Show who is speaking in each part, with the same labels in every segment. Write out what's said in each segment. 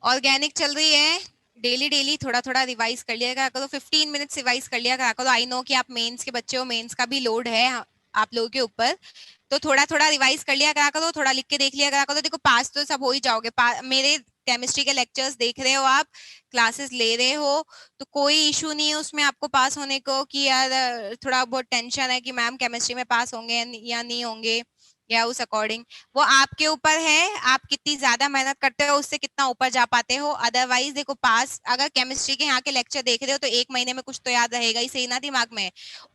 Speaker 1: Organic चल रही है, डेली डेली थोड़ा थोड़ा रिवाइज कर लिया करो, 15 मिनट्स रिवाइज कर लिया करो। आई नो कि आप मेंस के बच्चे हो, मेंस का भी लोड है आप लोगों के ऊपर, तो थोड़ा थोड़ा रिवाइज कर लिया करो, थोड़ा लिख के देख लिया करो। देखो पास तो सब हो ही जाओगे, मेरे केमिस्ट्री के लेक्चर्स देख रहे हो आप, क्लासेस ले रहे हो, तो कोई इशू नहीं है उसमें आपको पास होने को कि यार थोड़ा बहुत टेंशन है कि मैम केमिस्ट्री में पास होंगे या नहीं होंगे, या उस अकॉर्डिंग वो आपके ऊपर है, आप कितनी ज्यादा मेहनत करते हो उससे कितना ऊपर जा पाते हो। अदरवाइज देखो पास, अगर केमिस्ट्री के यहाँ के लेक्चर देख रहे हो तो 1 महीने में कुछ तो याद रहेगा ही सही ना दिमाग में।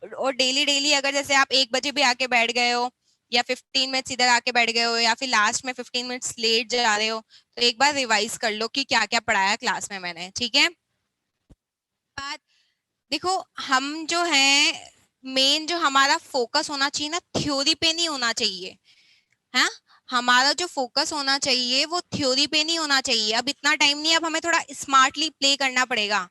Speaker 1: और डेली डेली अगर जैसे आप 1 बजे भी आके बैठ गए हो, या 15 मिनट्स इधर आके बैठ गए हो, या फिर लास्ट में 15 मिनट्स लेट जा रहे हो, तो एक बार रिवाइज कर लो कि क्या क्या पढ़ाया क्लास में मैंने, ठीक है। बात देखो, हम जो है मेन जो हमारा फोकस होना चाहिए ना, थ्योरी पे नहीं होना चाहिए, है। हमारा जो फोकस होना चाहिए वो थ्योरी पे नहीं होना चाहिए। अब इतना टाइम नहीं, अब हमें थोड़ा स्मार्टली प्ले करना पड़ेगा,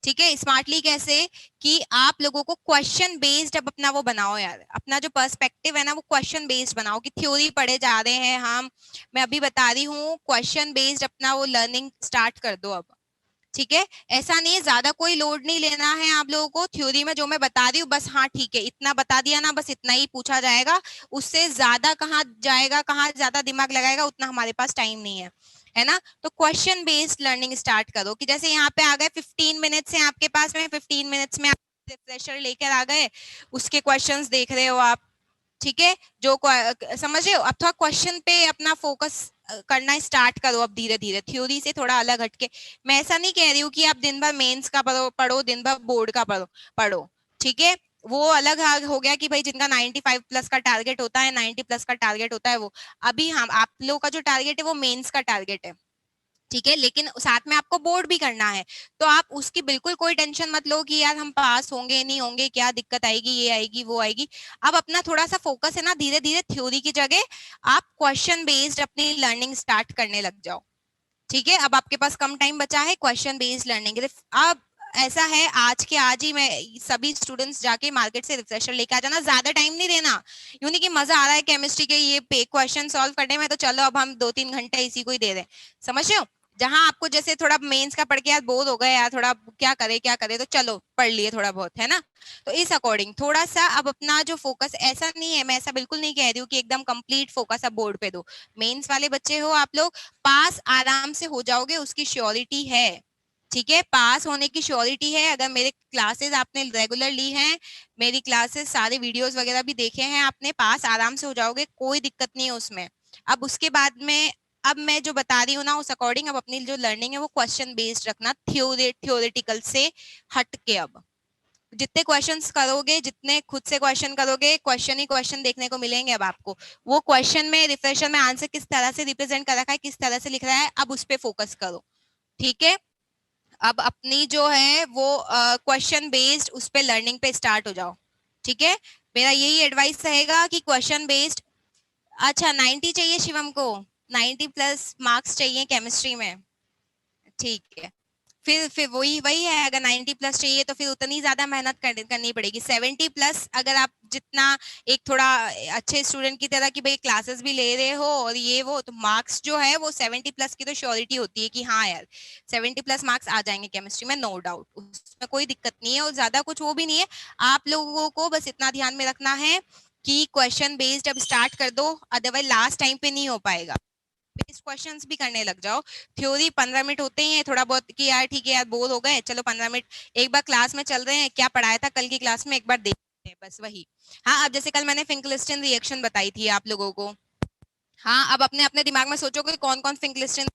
Speaker 1: ठीक है। स्मार्टली कैसे, कि आप लोगों को क्वेश्चन बेस्ड अब अपना वो बनाओ यार, अपना जो पर्सपेक्टिव है ना वो क्वेश्चन बेस्ड बनाओ, कि थ्योरी पढ़े जा रहे हैं हम, मैं अभी बता रही हूँ, क्वेश्चन बेस्ड अपना वो लर्निंग स्टार्ट कर दो अब, ठीक है। ऐसा नहीं है, ज्यादा कोई लोड नहीं लेना है आप लोगों को, थ्योरी में जो मैं बता रही हूँ बस, हाँ ठीक है इतना बता दिया ना, बस इतना ही पूछा जाएगा, उससे ज्यादा कहाँ जाएगा, कहाँ ज्यादा दिमाग लगाएगा, उतना हमारे पास टाइम नहीं है, है ना। तो क्वेश्चन बेस्ड लर्निंग स्टार्ट करो, कि जैसे यहाँ पे आ गए 15 मिनट्स है आपके पास में, 15 मिनट्स में आप रिफ्रेशर लेकर आ गए, उसके क्वेश्चंस देख रहे हो आप, ठीक है। जो समझ रहे हो, अब थोड़ा क्वेश्चन पे अपना फोकस करना स्टार्ट करो अब, धीरे धीरे थ्योरी से थोड़ा अलग हटके। मैं ऐसा नहीं कह रही हूँ कि आप दिन भर मेंस का पढ़ो पढ़ो, दिन भर बोर्ड का पढ़ो पढ़ो, ठीक है। वो अलग हो गया कि भाई जिनका 95 प्लस का टारगेट होता है, 90 प्लस का टारगेट होता है वो, अभी हम आप लोगों का जो टारगेट है वो मेंस का टारगेट है, ठीक है। लेकिन साथ में आपको बोर्ड भी करना है, तो आप उसकी बिल्कुल कोई टेंशन मत लो कि यार हम पास होंगे नहीं होंगे, क्या दिक्कत आएगी, ये आएगी वो आएगी। अब अपना थोड़ा सा फोकस है ना, धीरे धीरे थ्योरी की जगह आप क्वेश्चन बेस्ड अपनी लर्निंग स्टार्ट करने लग जाओ, ठीक है। अब आपके पास कम टाइम बचा है क्वेश्चन बेस्ड लर्निंग। अब ऐसा है, आज के आज ही मैं सभी स्टूडेंट्स जाके मार्केट से रिफ्रेशर लेके आ जाना, ज्यादा टाइम नहीं देना। यूं नहीं कि मजा आ रहा है केमिस्ट्री के ये पे क्वेश्चन सॉल्व करने में, तो चलो अब हम 2-3 घंटे इसी को ही दे दें, समझ रहे हो। जहां आपको जैसे थोड़ा मेंस का पढ़ के यार बोर हो गए यार, थोड़ा क्या करे, तो चलो पढ़ लिए थोड़ा बहुत, है ना। तो इस अकॉर्डिंग थोड़ा सा अब अपना जो फोकस, ऐसा नहीं है, मैं ऐसा बिल्कुल नहीं कह रही हूँ कि एकदम कंप्लीट फोकस अब बोर्ड पे दो। मेंस वाले बच्चे हो आप लोग, पास आराम से हो जाओगे, उसकी श्योरिटी है, ठीक है। पास होने की श्योरिटी है, अगर मेरे क्लासेस आपने रेगुलर ली हैं, मेरी क्लासेस सारे वीडियोस वगैरह भी देखे हैं आपने, पास आराम से हो जाओगे, कोई दिक्कत नहीं है उसमें। अब उसके बाद में, अब मैं जो बता रही हूँ ना उस अकॉर्डिंग अब अपनी जो लर्निंग है वो क्वेश्चन बेस्ड रखना, थ्योरेटिकल से हट के। अब जितने क्वेश्चंस करोगे, जितने खुद से क्वेश्चन करोगे, क्वेश्चन ही क्वेश्चन देखने को मिलेंगे अब आपको। वो क्वेश्चन में रिफ्रेशर में आंसर किस तरह से रिप्रेजेंट कर रखा है, किस तरह से लिख रहा है, अब उस पर फोकस करो, ठीक है। अब अपनी जो है वो क्वेश्चन बेस्ड उस पे लर्निंग पे स्टार्ट हो जाओ, ठीक है। मेरा यही एडवाइस रहेगा कि क्वेश्चन बेस्ड। अच्छा 90 चाहिए शिवम को, 90 प्लस मार्क्स चाहिए केमिस्ट्री में, ठीक है। फिर वही वही है, अगर 90 प्लस चाहिए तो फिर उतनी ज्यादा मेहनत करनी पड़ेगी। 70 प्लस अगर आप जितना एक थोड़ा अच्छे स्टूडेंट की तरह की भाई क्लासेस भी ले रहे हो और ये वो, तो मार्क्स जो है वो 70 प्लस की तो श्योरिटी होती है कि हाँ यार 70 प्लस मार्क्स आ जाएंगे केमिस्ट्री में, नो डाउट, उसमें कोई दिक्कत नहीं है, और ज्यादा कुछ वो भी नहीं है। आप लोगों को बस इतना ध्यान में रखना है कि क्वेश्चन बेस्ड अब स्टार्ट कर दो, अदरवाइज लास्ट टाइम पे नहीं हो पाएगा। बेस्ड क्वेश्चंस भी करने लग जाओ। थ्योरी 15 मिनट होते ही है, थोड़ा बहुत कि यार ठीक है यार बोर हो गए, चलो 15 मिनट एक बार क्लास में चल रहे हैं, क्या पढ़ाया था कल की क्लास में एक बार देखते हैं, बस वही। हाँ, अब जैसे कल मैंने फिंकलिस्टन रिएक्शन बताई थी आप लोगों को, हाँ अब अपने अपने दिमाग में सोचो कि कौन कौन फिंकलिस्टन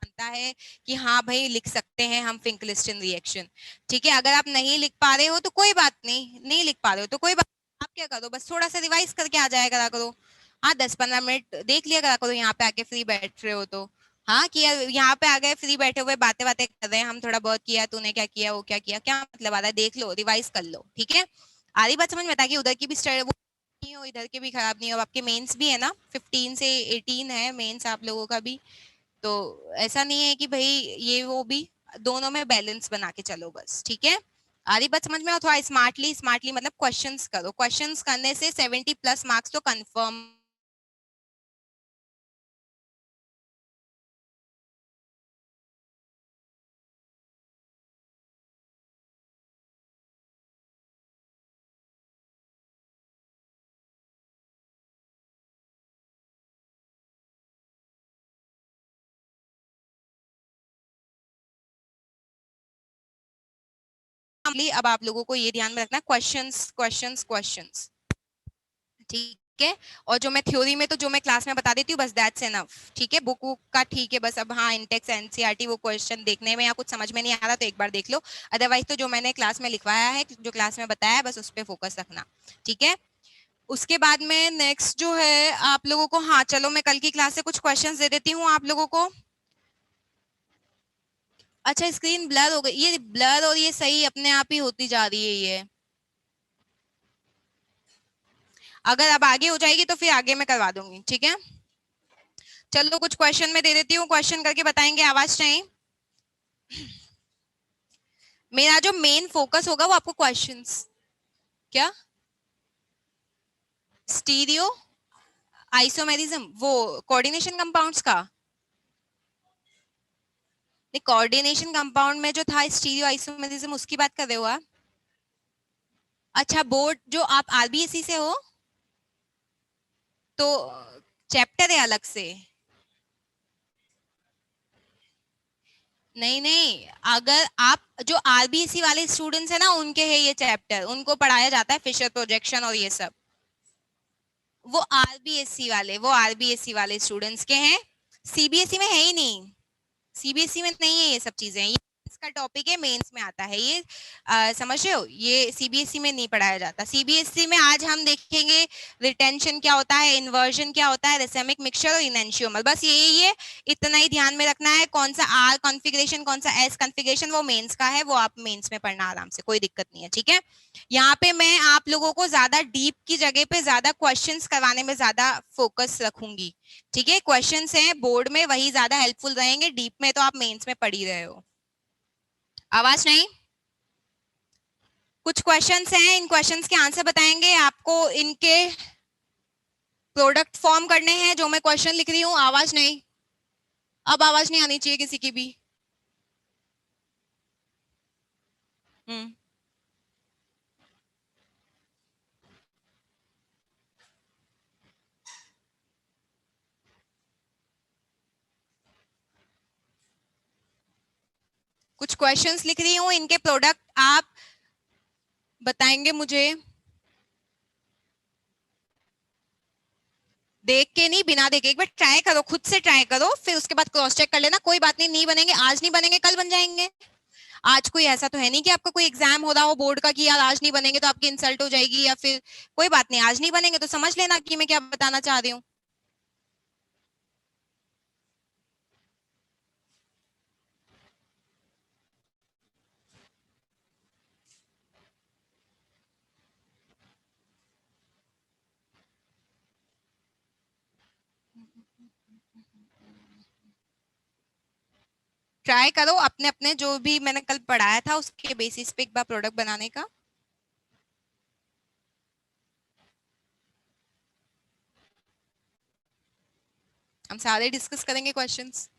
Speaker 1: बनता है, कि हाँ भाई लिख सकते हैं हम फिंकलिस्टन रिएक्शन, ठीक है। अगर आप नहीं लिख पा रहे हो तो कोई बात नहीं, नहीं लिख पा रहे हो तो कोई बात, आप क्या करो बस थोड़ा सा रिवाइज करके आ जाया करा करो। हाँ 10-15 मिनट देख लिया करा करो, यहाँ पे आके फ्री बैठ रहे हो तो। हाँ किया, यहाँ पे आ गए फ्री बैठे हुए बातें बातें कर रहे हैं हम, थोड़ा बहुत किया, तूने क्या किया वो क्या किया, क्या मतलब आ रहा है, देख लो रिवाइज कर लो, ठीक है। आ रही बात समझ में, ताकि उधर की भी स्टडी वो नहीं हो, इधर के भी खराब नहीं हो। आपके मेंस भी है ना, 15 से 18 है मेंस आप लोगों का भी, तो ऐसा नहीं है कि भाई ये वो भी, दोनों में बैलेंस बना के चलो बस, ठीक है। आ रही बात समझ में, और थोड़ा स्मार्टली स्मार्टली मतलब क्वेश्चंस करो, क्वेश्चंस करने से 70 प्लस मार्क्स तो कंफर्म अब आप लोगों को ये ध्यान में रखना, क्वेश्चंस क्वेश्चंस क्वेश्चंस, ठीक है। और जो मैं थ्योरी में, तो जो मैं क्लास में बता देती हूँ बस, दैट्स एनफ, ठीक है। बुक का ठीक है बस। अब हाँ, इंटेक्स एनसीईआरटी वो क्वेश्चन देखने में या कुछ समझ में नहीं आ रहा तो एक बार देख लो, अदरवाइज तो जो मैंने क्लास में लिखवाया है, जो क्लास में बताया है, बस उस पर फोकस रखना, ठीक है। उसके बाद में नेक्स्ट जो है आप लोगों को, हाँ चलो मैं कल की क्लास से कुछ क्वेश्चंस दे देती हूँ आप लोगों को। अच्छा, स्क्रीन ब्लर हो गई, ये ब्लर और ये सही अपने आप ही होती जा रही है ये। अगर अब आगे हो जाएगी तो फिर आगे मैं करवा दूंगी, ठीक है। चलो कुछ क्वेश्चन में दे देती हूँ, क्वेश्चन करके बताएंगे, आवाज नहीं। मेरा जो मेन फोकस होगा वो आपको क्वेश्चंस, क्या स्टीरियो आइसोमेरिज्म, वो कोऑर्डिनेशन कंपाउंड्स का, कोऑर्डिनेशन कंपाउंड में जो था स्टीरियो आइसोमेरिज्म, उसकी बात कर रहे हो आप? अच्छा, बोर्ड जो आप आरबीएसई से हो तो चैप्टर है अलग से? नहीं नहीं, अगर आप जो आरबीएसई वाले स्टूडेंट्स है ना, उनके है ये चैप्टर, उनको पढ़ाया जाता है फिशर प्रोजेक्शन और ये सब। वो आरबीएसई वाले स्टूडेंट्स के हैं, सीबीएसई में है ही नहीं, सीबीएसई में नहीं है ये सब चीजें, ये इसका टॉपिक है, मेंस में आता है ये। समझ रहे हो, ये सीबीएसई में नहीं पढ़ाया जाता। सीबीएसई में आज हम देखेंगे रिटेंशन क्या होता है, इन्वर्जन क्या होता है, रेसेमिक मिक्सचर और इनएंशियोमर, बस यही है। इतना ही ध्यान में रखना है, कौन सा आर कॉन्फ़िगरेशन कौन सा एस कॉन्फ़िगरेशन, वो मेंस का है, वो आप मेंस में पढ़ना आराम से, कोई दिक्कत नहीं है, ठीक है। यहाँ पे मैं आप लोगों को ज्यादा डीप की जगह पे ज्यादा क्वेश्चंस करवाने में ज्यादा फोकस रखूंगी, ठीक है। क्वेश्चंस हैं बोर्ड में, वही ज्यादा हेल्पफुल रहेंगे, डीप में तो आप मेंस में पढ़ ही रहे हो। आवाज नहीं। कुछ क्वेश्चंस हैं, इन क्वेश्चंस के आंसर बताएंगे आपको, इनके प्रोडक्ट फॉर्म करने हैं, जो मैं क्वेश्चन लिख रही हूँ। आवाज नहीं, अब आवाज नहीं आनी चाहिए किसी की भी। हम्म, कुछ क्वेश्चंस लिख रही हूँ, इनके प्रोडक्ट आप बताएंगे मुझे, देख के नहीं, बिना देखे, एक बार ट्राई करो, खुद से ट्राई करो, फिर उसके बाद क्रॉस चेक कर लेना। कोई बात नहीं, नहीं बनेंगे आज, नहीं बनेंगे कल बन जाएंगे। आज कोई ऐसा तो है नहीं कि आपका कोई एग्जाम हो रहा हो बोर्ड का कि यार आज नहीं बनेंगे तो आपकी इंसल्ट हो जाएगी, या फिर कोई बात नहीं, आज नहीं बनेंगे तो समझ लेना कि मैं क्या बताना चाह रही हूँ। ट्राई करो अपने अपने, जो भी मैंने कल पढ़ाया था उसके बेसिस पे एक बार प्रोडक्ट बनाने का। हम सारे डिस्कस करेंगे क्वेश्चंस।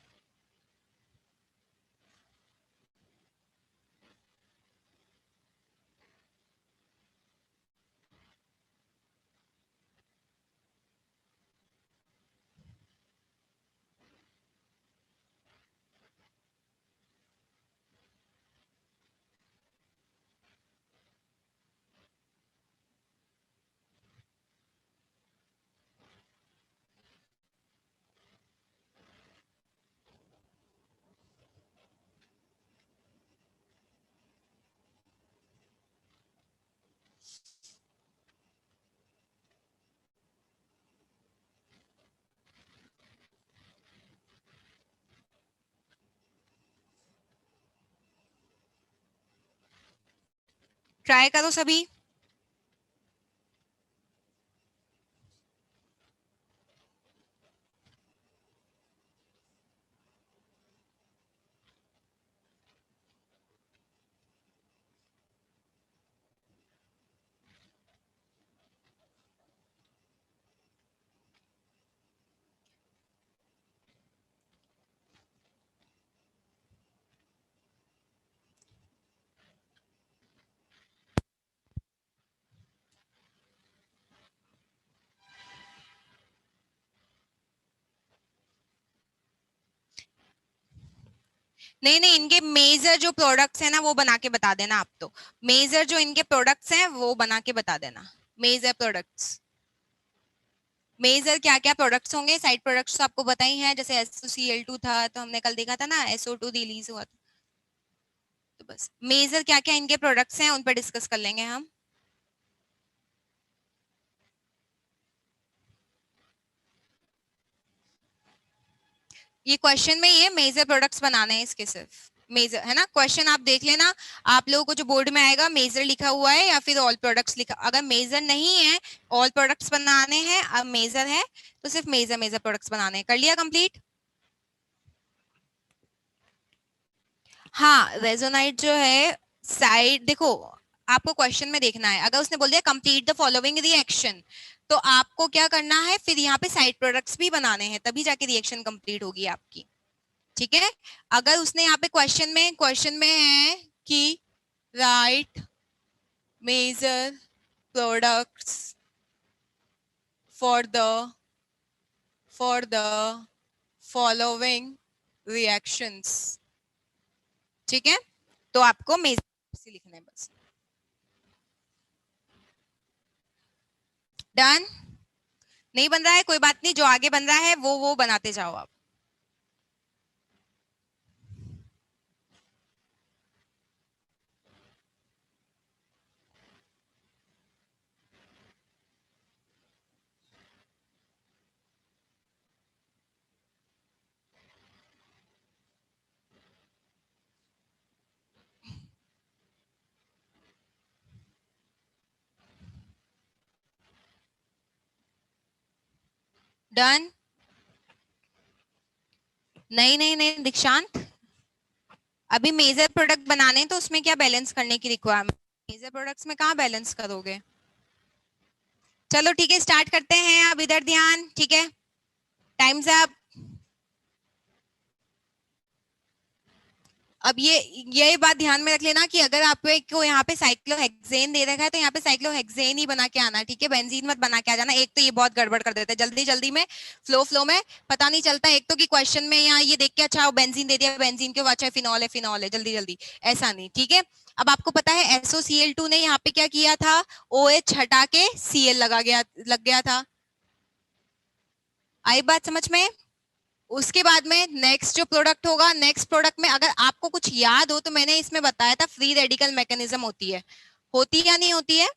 Speaker 1: ट्राई करो सभी। नहीं नहीं, इनके मेजर जो प्रोडक्ट्स हैं ना वो बना के बता देना आप। तो मेजर जो इनके प्रोडक्ट्स हैं वो बना के बता देना। मेजर प्रोडक्ट्स, मेजर क्या क्या प्रोडक्ट्स होंगे। साइड प्रोडक्ट्स तो आपको पता ही है, जैसे SOCl2 था तो हमने कल देखा था ना, SO2 रिलीज हुआ था। तो बस मेजर क्या क्या इनके प्रोडक्ट्स हैं उन पर डिस्कस कर लेंगे हम। ये क्वेश्चन में ये मेजर प्रोडक्ट्स बनाने हैं इसके, सिर्फ मेजर है ना। क्वेश्चन आप देख लेना, आप लोगों को जो बोर्ड में आएगा मेजर लिखा हुआ है या फिर ऑल प्रोडक्ट्स लिखा। अगर मेजर नहीं है, ऑल प्रोडक्ट्स बनाने हैं, अब मेजर है तो सिर्फ मेजर मेजर प्रोडक्ट्स बनाने हैं। कर लिया कंप्लीट? हाँ, रेजोनाइट जो है, साइड देखो, आपको क्वेश्चन में देखना है। अगर उसने बोल दिया कंप्लीट द फॉलोइंग रिएक्शन, तो आपको क्या करना है, फिर यहाँ पे साइड प्रोडक्ट्स भी बनाने हैं, तभी जाके रिएक्शन कंप्लीट होगी आपकी। ठीक है। अगर उसने यहाँ पे क्वेश्चन में है कि write major products for the following reactions, ठीक है, तो आपको मेजर से लिखना है बस। डन? नहीं बन रहा है कोई बात नहीं, जो आगे बन रहा है वो बनाते जाओ आप। डन? नहीं नहीं नहीं दीक्षांत, अभी मेजर प्रोडक्ट बनाने तो उसमें क्या बैलेंस करने की रिक्वायरमेंट? मेजर प्रोडक्ट्स में कहाँ बैलेंस करोगे? चलो ठीक है, स्टार्ट करते हैं। अब इधर ध्यान, ठीक है, टाइम्स अप। अब ये बात ध्यान में रख लेना कि अगर आपको यहाँ पे साइक्लोहेक्सेन दे रखा है तो यहाँ पे साइक्लोहेक्सेन ही बना के आना है, ठीक है, बेंजीन मत बना के आ जाना। एक तो ये बहुत गड़बड़ कर देता है, जल्दी जल्दी में फ्लो में पता नहीं चलता। एक तो कि क्वेश्चन में यहाँ ये देख के अच्छा बेंजीन दे दिया, बेंजीन के अच्छा फिनॉल है, जल्दी जल्दी ऐसा नहीं, ठीक है। अब आपको पता है SOCl2 ने यहाँ पे क्या किया था, OH हटा के Cl लग गया था। आई बात समझ में? उसके बाद में नेक्स्ट जो प्रोडक्ट होगा, नेक्स्ट प्रोडक्ट में अगर आपको कुछ याद हो तो मैंने इसमें बताया था फ्री रेडिकल मैकेनिज्म होती है या नहीं होती है?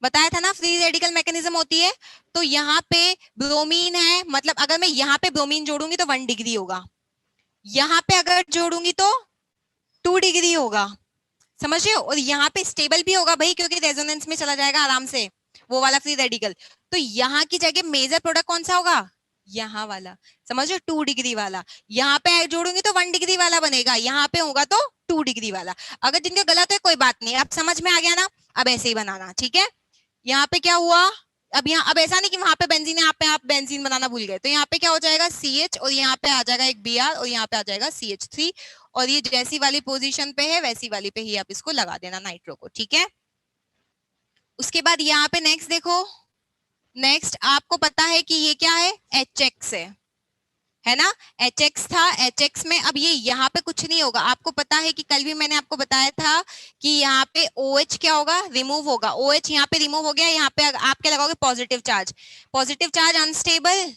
Speaker 1: बताया था ना, फ्री रेडिकल मैकेनिज्म होती है। तो यहाँ पे ब्रोमीन है, मतलब अगर मैं यहाँ पे ब्रोमीन जोड़ूंगी तो 1 डिग्री होगा, यहाँ पे अगर जोड़ूंगी तो 2 डिग्री होगा, समझ रहे हो? और यहाँ पे स्टेबल भी होगा भाई, क्योंकि रेजोनेंस में चला जाएगा आराम से वो वाला फ्री रेडिकल। तो यहाँ की जगह मेजर प्रोडक्ट कौन सा होगा? यहाँ वाला, समझ रहे हो, 2 डिग्री वाला। यहाँ पे जोड़ूंगी तो 1 डिग्री वाला बनेगा, यहाँ पे होगा तो 2 डिग्री वाला। अगर जिनका गलत है कोई बात नहीं, अब समझ में आ गया ना? अब ऐसे ही बनाना, ठीक है। यहाँ पे क्या हुआ, अब ऐसा नहीं कि वहां पे बेंजीन है, यहाँ पे आप बेंजीन बनाना भूल गए, तो यहाँ पे क्या हो जाएगा CH, और यहाँ पे आ जाएगा एक Br, और यहाँ पे आ जाएगा CH3। और ये जैसी वाली पोजीशन पे है वैसी वाली पे ही आप इसको लगा देना नाइट्रो को, ठीक है। उसके बाद यहाँ पे नेक्स्ट देखो, नेक्स्ट आपको पता है कि ये क्या है, HX है ना। HX था, HX में अब ये यहाँ पे कुछ नहीं होगा। आपको पता है कि कल भी मैंने आपको बताया था कि यहाँ पे OH क्या होगा, रिमूव होगा। OH यहाँ पे रिमूव हो गया, यहाँ पे आप क्या लगाओगे, positive charge. Positive charge unstable,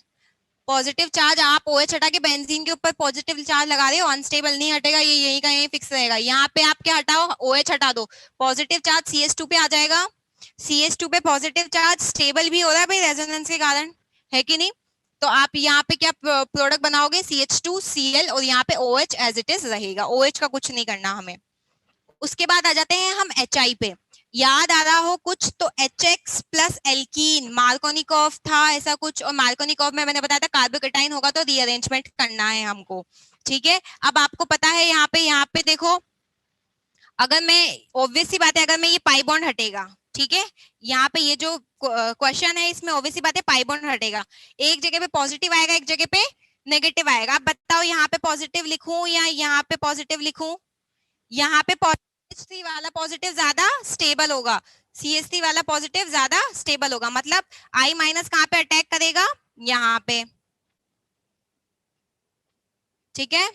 Speaker 1: positive charge आप OH हटा के बेंजीन के ऊपर पॉजिटिव चार्ज लगा रहे हो, अनस्टेबल नहीं हटेगा, ये यही का यही फिक्स रहेगा। यहाँ पे आप क्या हटाओ, OH हटा दो, पॉजिटिव चार्ज CH2 पे आ जाएगा। CH2 पे पॉजिटिव चार्ज स्टेबल भी हो रहा है भाई रेजोनेंस के कारण, है कि नहीं? तो आप यहाँ पे क्या प्रोडक्ट बनाओगे, CH2Cl, और यहाँ पे OH एज इट इज रहेगा, OH का कुछ नहीं करना हमें। उसके बाद आ जाते हैं हम HI पे। याद आ रहा हो कुछ तो HX प्लस एल्कीन, मार्कोनिकॉफ था ऐसा कुछ, और मार्कोनिकॉफ में मैंने बताया था कार्बोकेटाइन होगा तो रीअरेंजमेंट करना है हमको, ठीक है। अब आपको पता है यहाँ पे देखो, अगर मैं, ऑब्वियस सी बात है, अगर मैं ये पाई बॉन्ड हटेगा, ठीक है, यहाँ पे ये जो क्वेश्चन है इसमें ऑब्वियस सी बात है पाई बॉन्ड हटेगा, एक जगह पे पॉजिटिव आएगा, एक जगह पे नेगेटिव आएगा। आप बताओ यहाँ पे पॉजिटिव लिखूं या यहाँ पे पॉजिटिव लिखूं? यहाँ पे CH3 वाला पॉजिटिव ज्यादा स्टेबल होगा, CH3 वाला पॉजिटिव ज्यादा स्टेबल होगा, मतलब I माइनस कहाँ पे अटैक करेगा, यहाँ पे, ठीक है।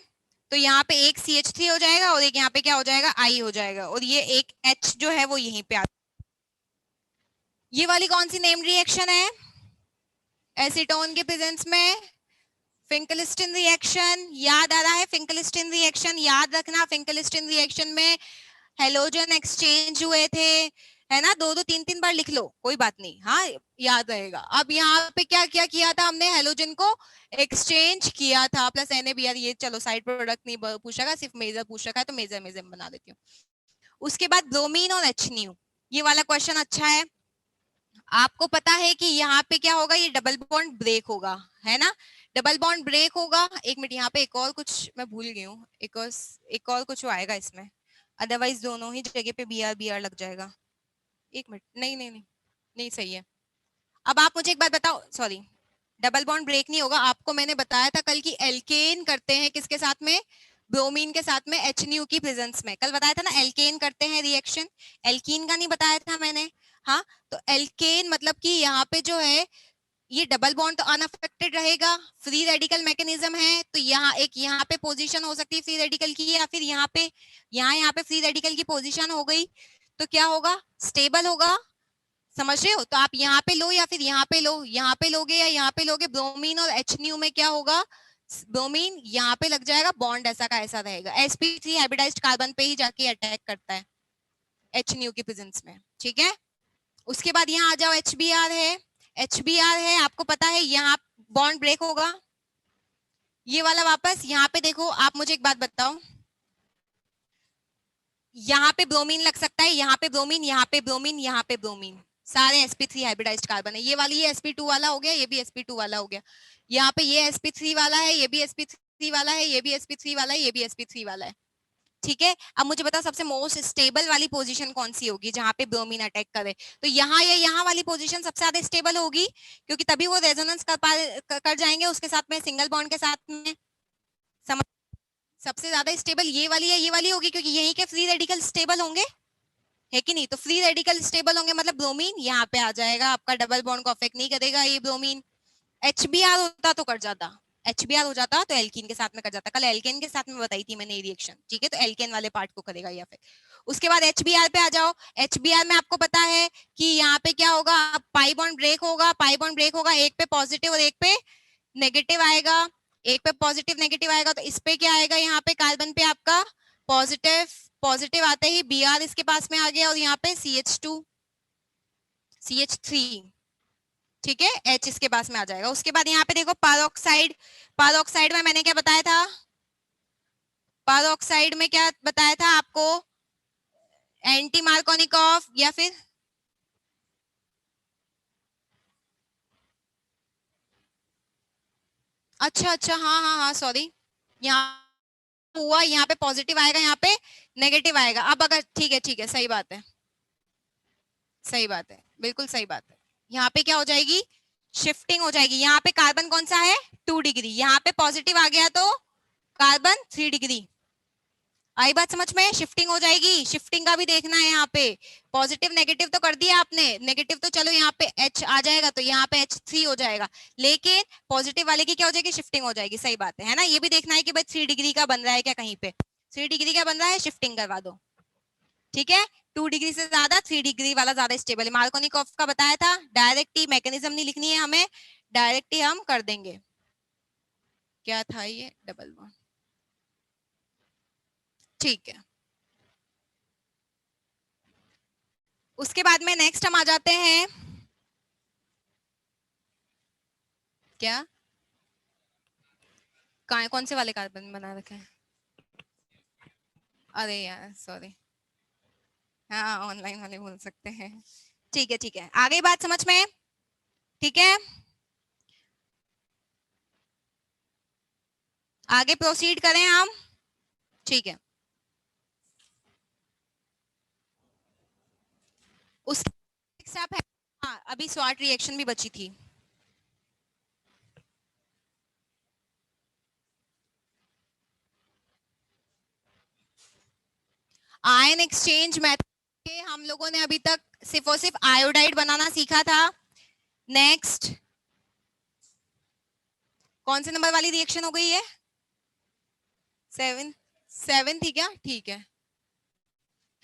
Speaker 1: तो यहाँ पे एक CH3 हो जाएगा और एक यहाँ पे क्या हो जाएगा, I हो जाएगा, और ये एक H जो है वो यहीं पे आ। ये वाली कौन सी नेम रिएक्शन है एसीटोन के प्रेजेंस में? फिंकलिस्टन रिएक्शन। याद आ रहा है फिंकलिस्टन रिएक्शन? याद रखना, फिंकलिस्टन रिएक्शन में हेलोजन एक्सचेंज हुए थे, है ना? दो दो तीन तीन बार लिख लो, कोई बात नहीं, हाँ याद रहेगा। अब यहाँ पे क्या क्या किया था हमने, हेलोजन को एक्सचेंज किया था, प्लस NaBr। ये चलो साइड प्रोडक्ट नहीं पूछा था, सिर्फ मेजर पूछ रखा है, तो मेजर मेजर बना देती हूँ। उसके बाद ब्रोमीन और HNU, ये वाला क्वेश्चन अच्छा है। आपको पता है कि यहाँ पे क्या होगा, ये डबल बॉन्ड ब्रेक होगा, है ना? डबल बॉन्ड ब्रेक होगा। एक मिनट, यहाँ पे एक और कुछ मैं भूल गई हूँ, एक और कुछ आएगा इसमें, अदरवाइज दोनों ही जगह पे BR लग जाएगा। एक मिनट, नहीं नहीं नहीं नहीं, सही है। अब आप मुझे एक बात बताओ, सॉरी, डबल बॉन्ड ब्रेक नहीं होगा। आपको मैंने बताया था कल की एल्केन करते हैं किसके साथ में, ब्रोमीन के साथ में HNU की प्रेजेंस में, कल बताया था ना एल्केन करते हैं रिएक्शन, एल्कीन का नहीं बताया था मैंने। हाँ, तो एल्केन मतलब कि यहाँ पे जो है ये डबल बॉन्ड तो अनअफेक्टेड रहेगा, फ्री रेडिकल मैकेनिज्म है, तो यहाँ पे पोजीशन हो सकती है फ्री रेडिकल की, या फिर यहाँ पे फ्री रेडिकल की पोजीशन हो गई, तो क्या होगा, स्टेबल होगा। समझ रहे हो? तो आप यहाँ पे लो या फिर यहाँ पे लो, यहाँ पे लोगे या यहाँ पे लोगे, ब्रोमीन और HNU में क्या होगा, ब्रोमीन यहाँ पे लग जाएगा, बॉन्ड ऐसा का ऐसा रहेगा, sp3 हाइब्रिडाइज्ड कार्बन पे ही जाके अटैक करता है HNU की प्रेजेंस में, ठीक है? उसके बाद यहाँ आ जाओ, HBr है, HBr है, आपको पता है यहाँ बॉन्ड ब्रेक होगा। ये वाला वापस यहाँ पे देखो, आप मुझे एक बात बताओ, यहाँ पे ब्रोमीन लग सकता है, यहाँ पे ब्रोमीन, यहाँ पे ब्रोमीन, यहाँ पे ब्रोमीन, सारे sp3 हाइब्रिडाइज्ड कार्बन है। ये वाली ये sp2 वाला हो गया, ये भी sp2 वाला हो गया, यहाँ पे ये sp3 वाला है, ये भी sp3 वाला है, ये भी sp3 वाला है, ये भी sp3 वाला है, ठीक है? अब मुझे बता सबसे मोस्ट स्टेबल वाली पोजीशन कौन सी होगी जहां पे ब्रोमीन अटैक करे? तो यहाँ या यहाँ वाली पोजीशन सबसे ज्यादा स्टेबल होगी, क्योंकि तभी वो रेजोनेंस कर जाएंगे उसके साथ में, सिंगल बॉन्ड के साथ में। समझ? सबसे ज्यादा स्टेबल ये वाली या ये वाली होगी, क्योंकि यहीं के फ्री रेडिकल स्टेबल होंगे, है कि नहीं? तो फ्री रेडिकल स्टेबल होंगे मतलब ब्रोमीन यहाँ पे आ जाएगा, आपका डबल बॉन्ड को अफेक्ट नहीं करेगा ये ब्रोमीन। HBr होता तो कर जाता, HBr हो जाता तो एल्कीन के साथ में कर जाता, कल एल्केन के साथ में बताई थी मैंने ये रिएक्शन, ठीक है? तो एल्केन वाले पार्ट को करेगा या फिर। उसके बाद HBr पे आ जाओ, HBr में आपको पता है कि यहाँ पे क्या होगा, पाई बॉन्ड ब्रेक होगा, पाई बॉन्ड ब्रेक होगा, एक पे पॉजिटिव और एक पे नेगेटिव आएगा, एक पे पॉजिटिव नेगेटिव आएगा, तो इस पे क्या आएगा, यहाँ पे कार्बन पे आपका पॉजिटिव, पॉजिटिव आते ही Br इसके पास में आ गया, और यहाँ पे CH2 CH3, ठीक है, H इसके पास में आ जाएगा। उसके बाद यहाँ पे देखो पारोक्साइड, पारोक्साइड में मैंने क्या बताया था, पारोक्साइड में क्या बताया था आपको, एंटी मार्कोनिकॉफ या फिर अच्छा अच्छा, हाँ हाँ हाँ, सॉरी, यहाँ हुआ, यहाँ पे पॉजिटिव आएगा, यहाँ पे नेगेटिव आएगा। अब अगर ठीक है, सही बात है, सही बात है, बिल्कुल सही बात है। यहाँ पे क्या हो जाएगी, शिफ्टिंग हो जाएगी। यहाँ पे कार्बन कौन सा है, 2 डिग्री, यहाँ पे पॉजिटिव आ गया तो कार्बन 3 डिग्री। आई बात समझ में? शिफ्टिंग हो जाएगी, शिफ्टिंग का भी देखना है। यहाँ पे पॉजिटिव नेगेटिव तो कर दिया आपने, नेगेटिव तो चलो यहाँ पे H आ जाएगा, तो यहाँ पे H3 हो जाएगा, लेकिन पॉजिटिव वाले की क्या हो जाएगी, शिफ्टिंग हो जाएगी। सही बात है ना? ये भी देखना है कि भाई 3 डिग्री का बन रहा है क्या कहीं पे, 3 डिग्री का बन रहा है, शिफ्टिंग करवा दो, ठीक है? 2 डिग्री से ज्यादा 3 डिग्री वाला ज्यादा स्टेबल है। मार्कोनिकॉफ का बताया था, डायरेक्ट ही मैकेनिज्म नहीं लिखनी है हमें, डायरेक्ट ही हम कर देंगे। क्या था ये, डबल बॉन्ड, ठीक है। उसके बाद में नेक्स्ट हम आ जाते हैं, क्या कौन से वाले कार्बन बना रखे हैं? अरे यार सॉरी, हाँ ऑनलाइन वाले बोल सकते हैं, ठीक है, आगे बात समझ में? ठीक है, आगे प्रोसीड करें हम, ठीक है। उस नेक्स्ट आप है, हाँ अभी स्वाट रिएक्शन भी बची थी। आयन एक्सचेंज मेथड के हम लोगों ने अभी तक सिर्फ और सिर्फ आयोडाइड बनाना सीखा था। नेक्स्ट कौन से नंबर वाली रिएक्शन हो गई है, सेवन थी क्या? ठीक है।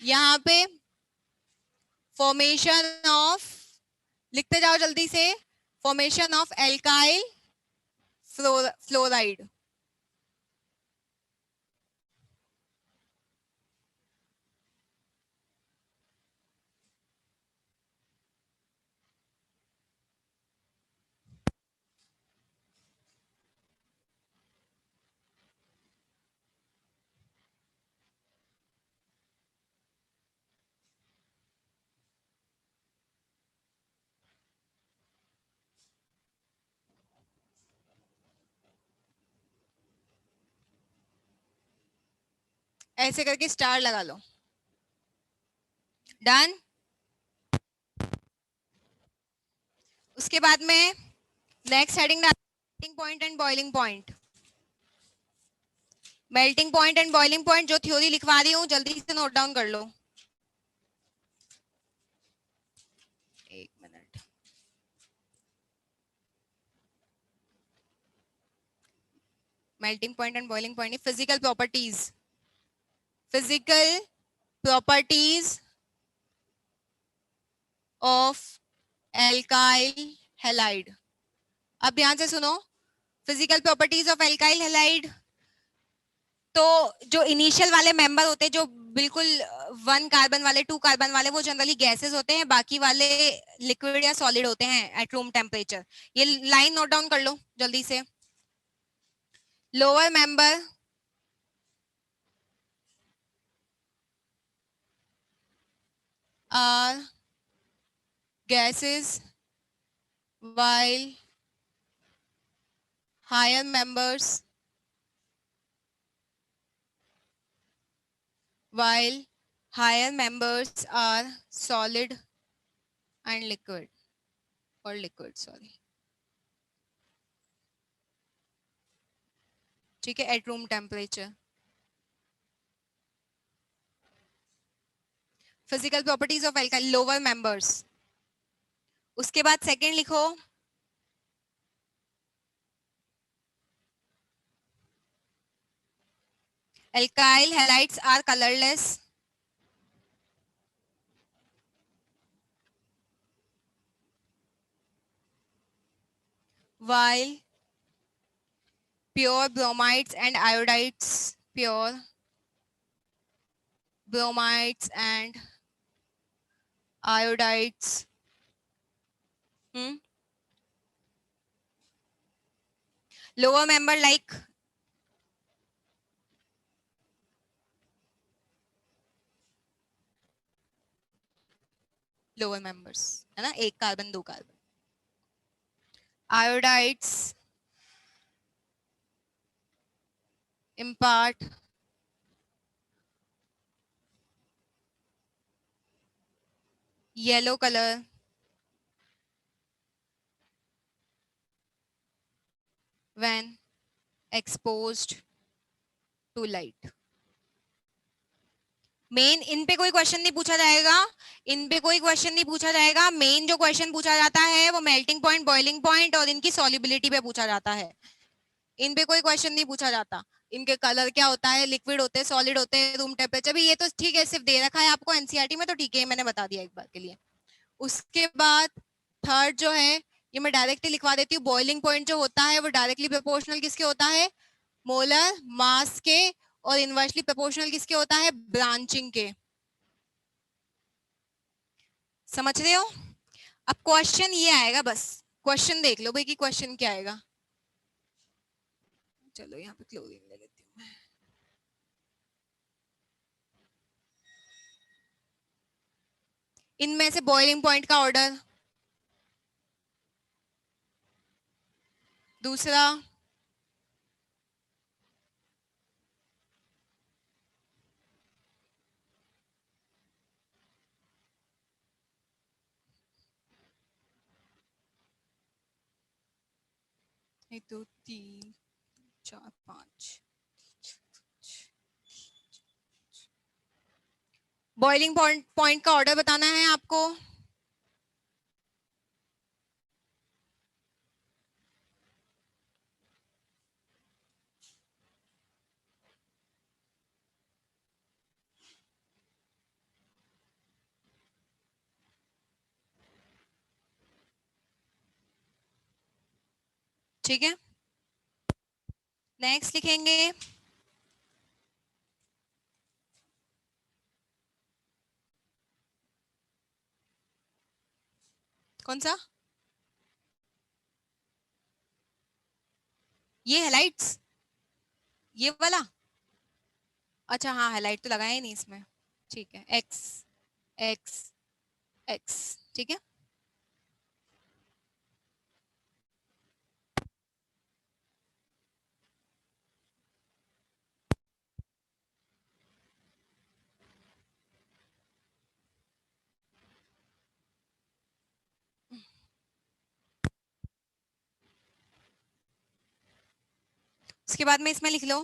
Speaker 1: यहाँ पे फॉर्मेशन ऑफ, लिखते जाओ जल्दी से, फॉर्मेशन ऑफ एल्काइल फ्लोराइड। ऐसे करके स्टार लगा लो। डन। उसके बाद में next heading melting point and boiling point. Melting point and boiling point जो थ्योरी लिखवा रही हूँ जल्दी से नोट डाउन कर लो। एक minute. Melting point and boiling point, physical properties, physical properties of alkyl halide. अब ध्यान से सुनो, physical properties of alkyl halide, तो जो इनिशियल वाले मेंबर होते हैं, जो बिल्कुल 1 कार्बन वाले, 2 कार्बन वाले, वो जनरली गैसेस होते हैं, बाकी वाले लिक्विड या सॉलिड होते हैं एट रूम टेम्परेचर। ये लाइन नोट डाउन कर लो जल्दी से। Lower member are gases while higher members are solid and liquid, or liquid, sorry, ठीक है, eight room temperature. Physical properties of alkyl, lower members. उसके बाद सेकंड लिखो, alkyl halides are colorless while pure bromides and iodides, lower member like lower members है ना, 1 carbon 2 carbon, iodides impart yellow color when exposed to light। Main इन पे कोई question नहीं पूछा जाएगा, इन पे कोई क्वेश्चन नहीं पूछा जाएगा। मेन जो क्वेश्चन पूछा जाता है वो मेल्टिंग पॉइंट, बॉइलिंग पॉइंट और इनकी सॉल्युबिलिटी पे पूछा जाता है। इन पे कोई क्वेश्चन नहीं पूछा जाता। इनके कलर क्या होता है, लिक्विड होते हैं, सॉलिड होते हैं, रूम टेम्परेचर भी, ये तो ठीक है, सिर्फ दे रखा है आपको एनसीईआरटी में, तो ठीक है, मैंने बता दिया एक बार के लिए। उसके बाद थर्ड जो है, ये मैं डायरेक्टली लिखवा देती हूँ, बॉइलिंग पॉइंट जो होता है वो डायरेक्टली प्रोपोर्शनल किसके होता है, मोलर मास के, और इनवर्सली प्रोपोर्शनल किसके होता है, ब्रांचिंग के। समझ रहे हो? अब क्वेश्चन ये आएगा, बस क्वेश्चन देख लो भाई कि क्वेश्चन क्या आएगा। चलो यहाँ पे क्लोरीन ले लेती हूँ मैं। इनमें से बॉइलिंग पॉइंट का ऑर्डर, दूसरा एक दो तीन चार पांच, बॉइलिंग पॉइंट का ऑर्डर बताना है आपको। ठीक है, नेक्स्ट लिखेंगे कौन सा, ये हैलाइट्स, ये वाला। अच्छा हाँ, हाईलाइट तो लगाया ही नहीं इसमें। ठीक है, एक्स एक्स एक्स, ठीक है। उसके बाद में इसमें लिख लो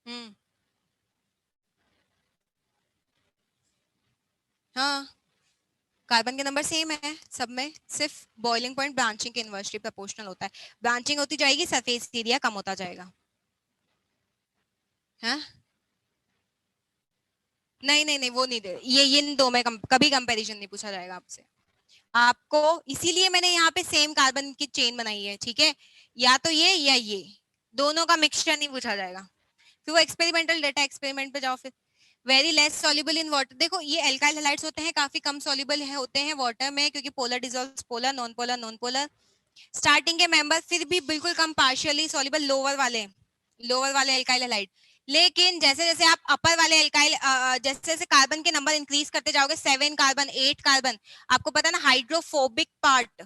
Speaker 1: हम्म, हाँ, कार्बन के नंबर सेम है सब में, सिर्फ बॉइलिंग पॉइंट ब्रांचिंग के इनवर्सली प्रोपोर्शनल होता है। ब्रांचिंग होती जाएगी, सरफेस एरिया कम होता जाएगा। हाँ, नहीं नहीं नहीं, वो नहीं दे, ये इन दो में कभी कंपैरिजन नहीं पूछा जाएगा आपसे आपको। इसीलिए मैंने यहाँ पे सेम कार्बन की चेन बनाई है, ठीक है। या तो ये या ये, दोनों का मिक्सचर नहीं पूछा जाएगा। फिर वो एक्सपेरिमेंटल डेटा, एक्सपेरिमेंट पे जाओ फिर। Very less soluble in water, देखो ये एल्काइल हैलाइड्स होते हैं, काफी कम सॉल्युबल है होते हैं वाटर में, क्योंकि polar dissolves polar, non polar non polar. Starting के मेंबर फिर भी बिल्कुल कम पार्शियली सॉल्युबल, लोअर वाले एल्काइल हैलाइड। लेकिन जैसे जैसे आप अपर वाले एल्काइल, जैसे जैसे कार्बन के नंबर इंक्रीज करते जाओगे, 7 कार्बन 8 कार्बन, आपको पता है ना, हाइड्रोफोबिक पार्ट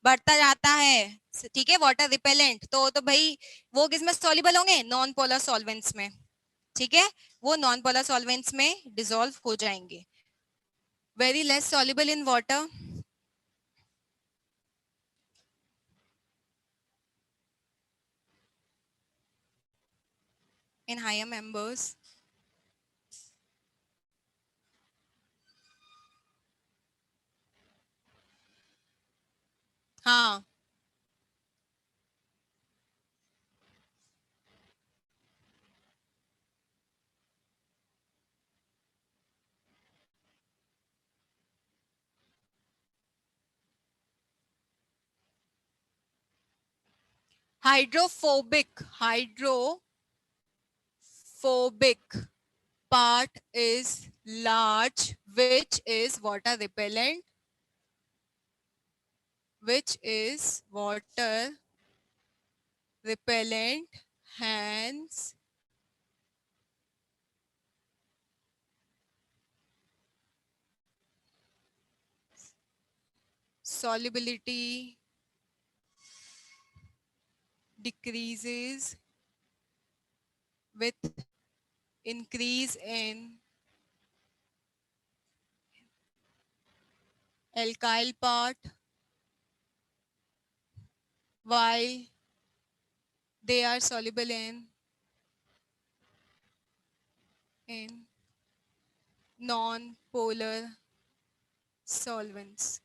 Speaker 1: बढ़ता जाता है, ठीक है, वाटर रिपेलेंट, तो भाई वो किसमें सॉल्युबल होंगे, नॉन पोलर सॉल्वेंट्स में, ठीक है। वो नॉन पोलर सॉल्वेंट्स में डिसॉल्व हो जाएंगे। Very less soluble in water, in higher members. हाँ, hydrophobic part is large, which is water repellent, which is water repellent, hence solubility decreases with increase in alkyl part, while they are soluble in non-polar solvents.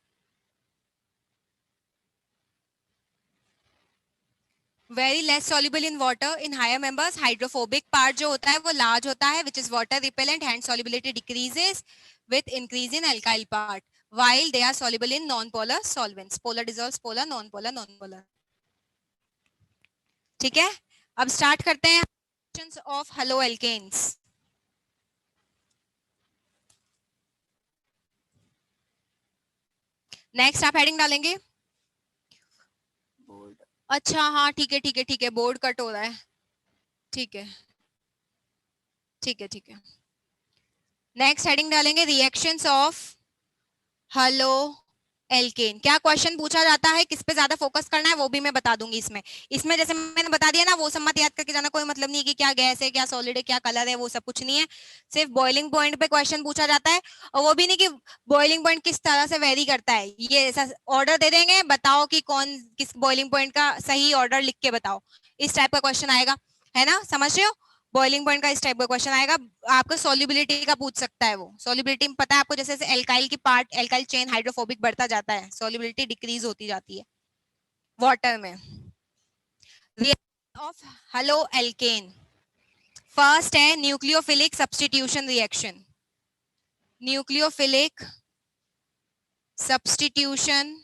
Speaker 1: Very less soluble in water, in higher members hydrophobic part जो होता है वो large होता है, which is water repellent, and solubility decreases with increase in alkyl part, while they are soluble in non-polar solvents, polar dissolves polar, non-polar non-polar। ठीक है, अब start करते हैं reactions of haloalkanes। नेक्स्ट आप हेडिंग डालेंगे board, अच्छा हाँ ठीक है ठीक है ठीक है, बोर्ड कट हो रहा है, ठीक है ठीक है ठीक है। नेक्स्ट हेडिंग डालेंगे रिएक्शंस ऑफ हेलो एल्केन। क्या क्वेश्चन पूछा जाता है, किस पे ज्यादा फोकस करना है वो भी मैं बता दूंगी इसमें। इसमें जैसे मैंने बता दिया ना, वो सब मत याद करके जाना, कोई मतलब नहीं कि क्या गैस है क्या सॉलिड है क्या कलर है, वो सब कुछ नहीं है। सिर्फ बॉइलिंग पॉइंट पे क्वेश्चन पूछा जाता है, और वो भी नहीं कि बॉइलिंग पॉइंट किस तरह से वेरी करता है, ये ऐसा ऑर्डर दे देंगे, बताओ कि कौन किस बॉइलिंग पॉइंट का सही ऑर्डर लिख के बताओ, इस टाइप का क्वेश्चन आएगा, है ना, समझ रहे हो। बॉइलिंग पॉइंट का इस टाइप का क्वेश्चन आएगा। आपको सॉल्युबिलिटी का पूछ सकता है, वो सॉल्युबिलिटी में पता है आपको, जैसे जैसे एल्काइल की पार्ट, एल्काइल चेन हाइड्रोफोबिक बढ़ता जाता है, सॉल्युबिलिटी डिक्रीज होती जाती है वाटर में। Reaction of halo alkane, first है nucleophilic substitution reaction, nucleophilic substitution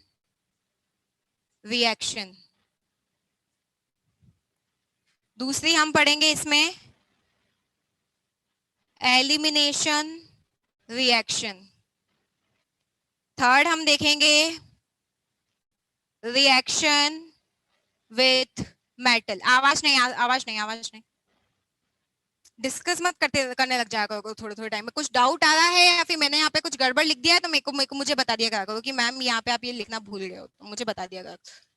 Speaker 1: reaction. दूसरी हम पढ़ेंगे इसमें एलिमिनेशन रिएक्शन। थर्ड हम देखेंगे रिएक्शन विथ मेटल। आवाज नहीं, आवाज नहीं, आवाज नहीं, डिस्कस मत करने लग जाया करो थोड़े थोड़े टाइम में। कुछ डाउट आ रहा है या फिर मैंने यहाँ पे कुछ गड़बड़ लिख दिया है तो मेरे को मुझे बता दिया करो कि मैम यहाँ पे आप ये लिखना भूल गए हो, तो मुझे बता दिया करो।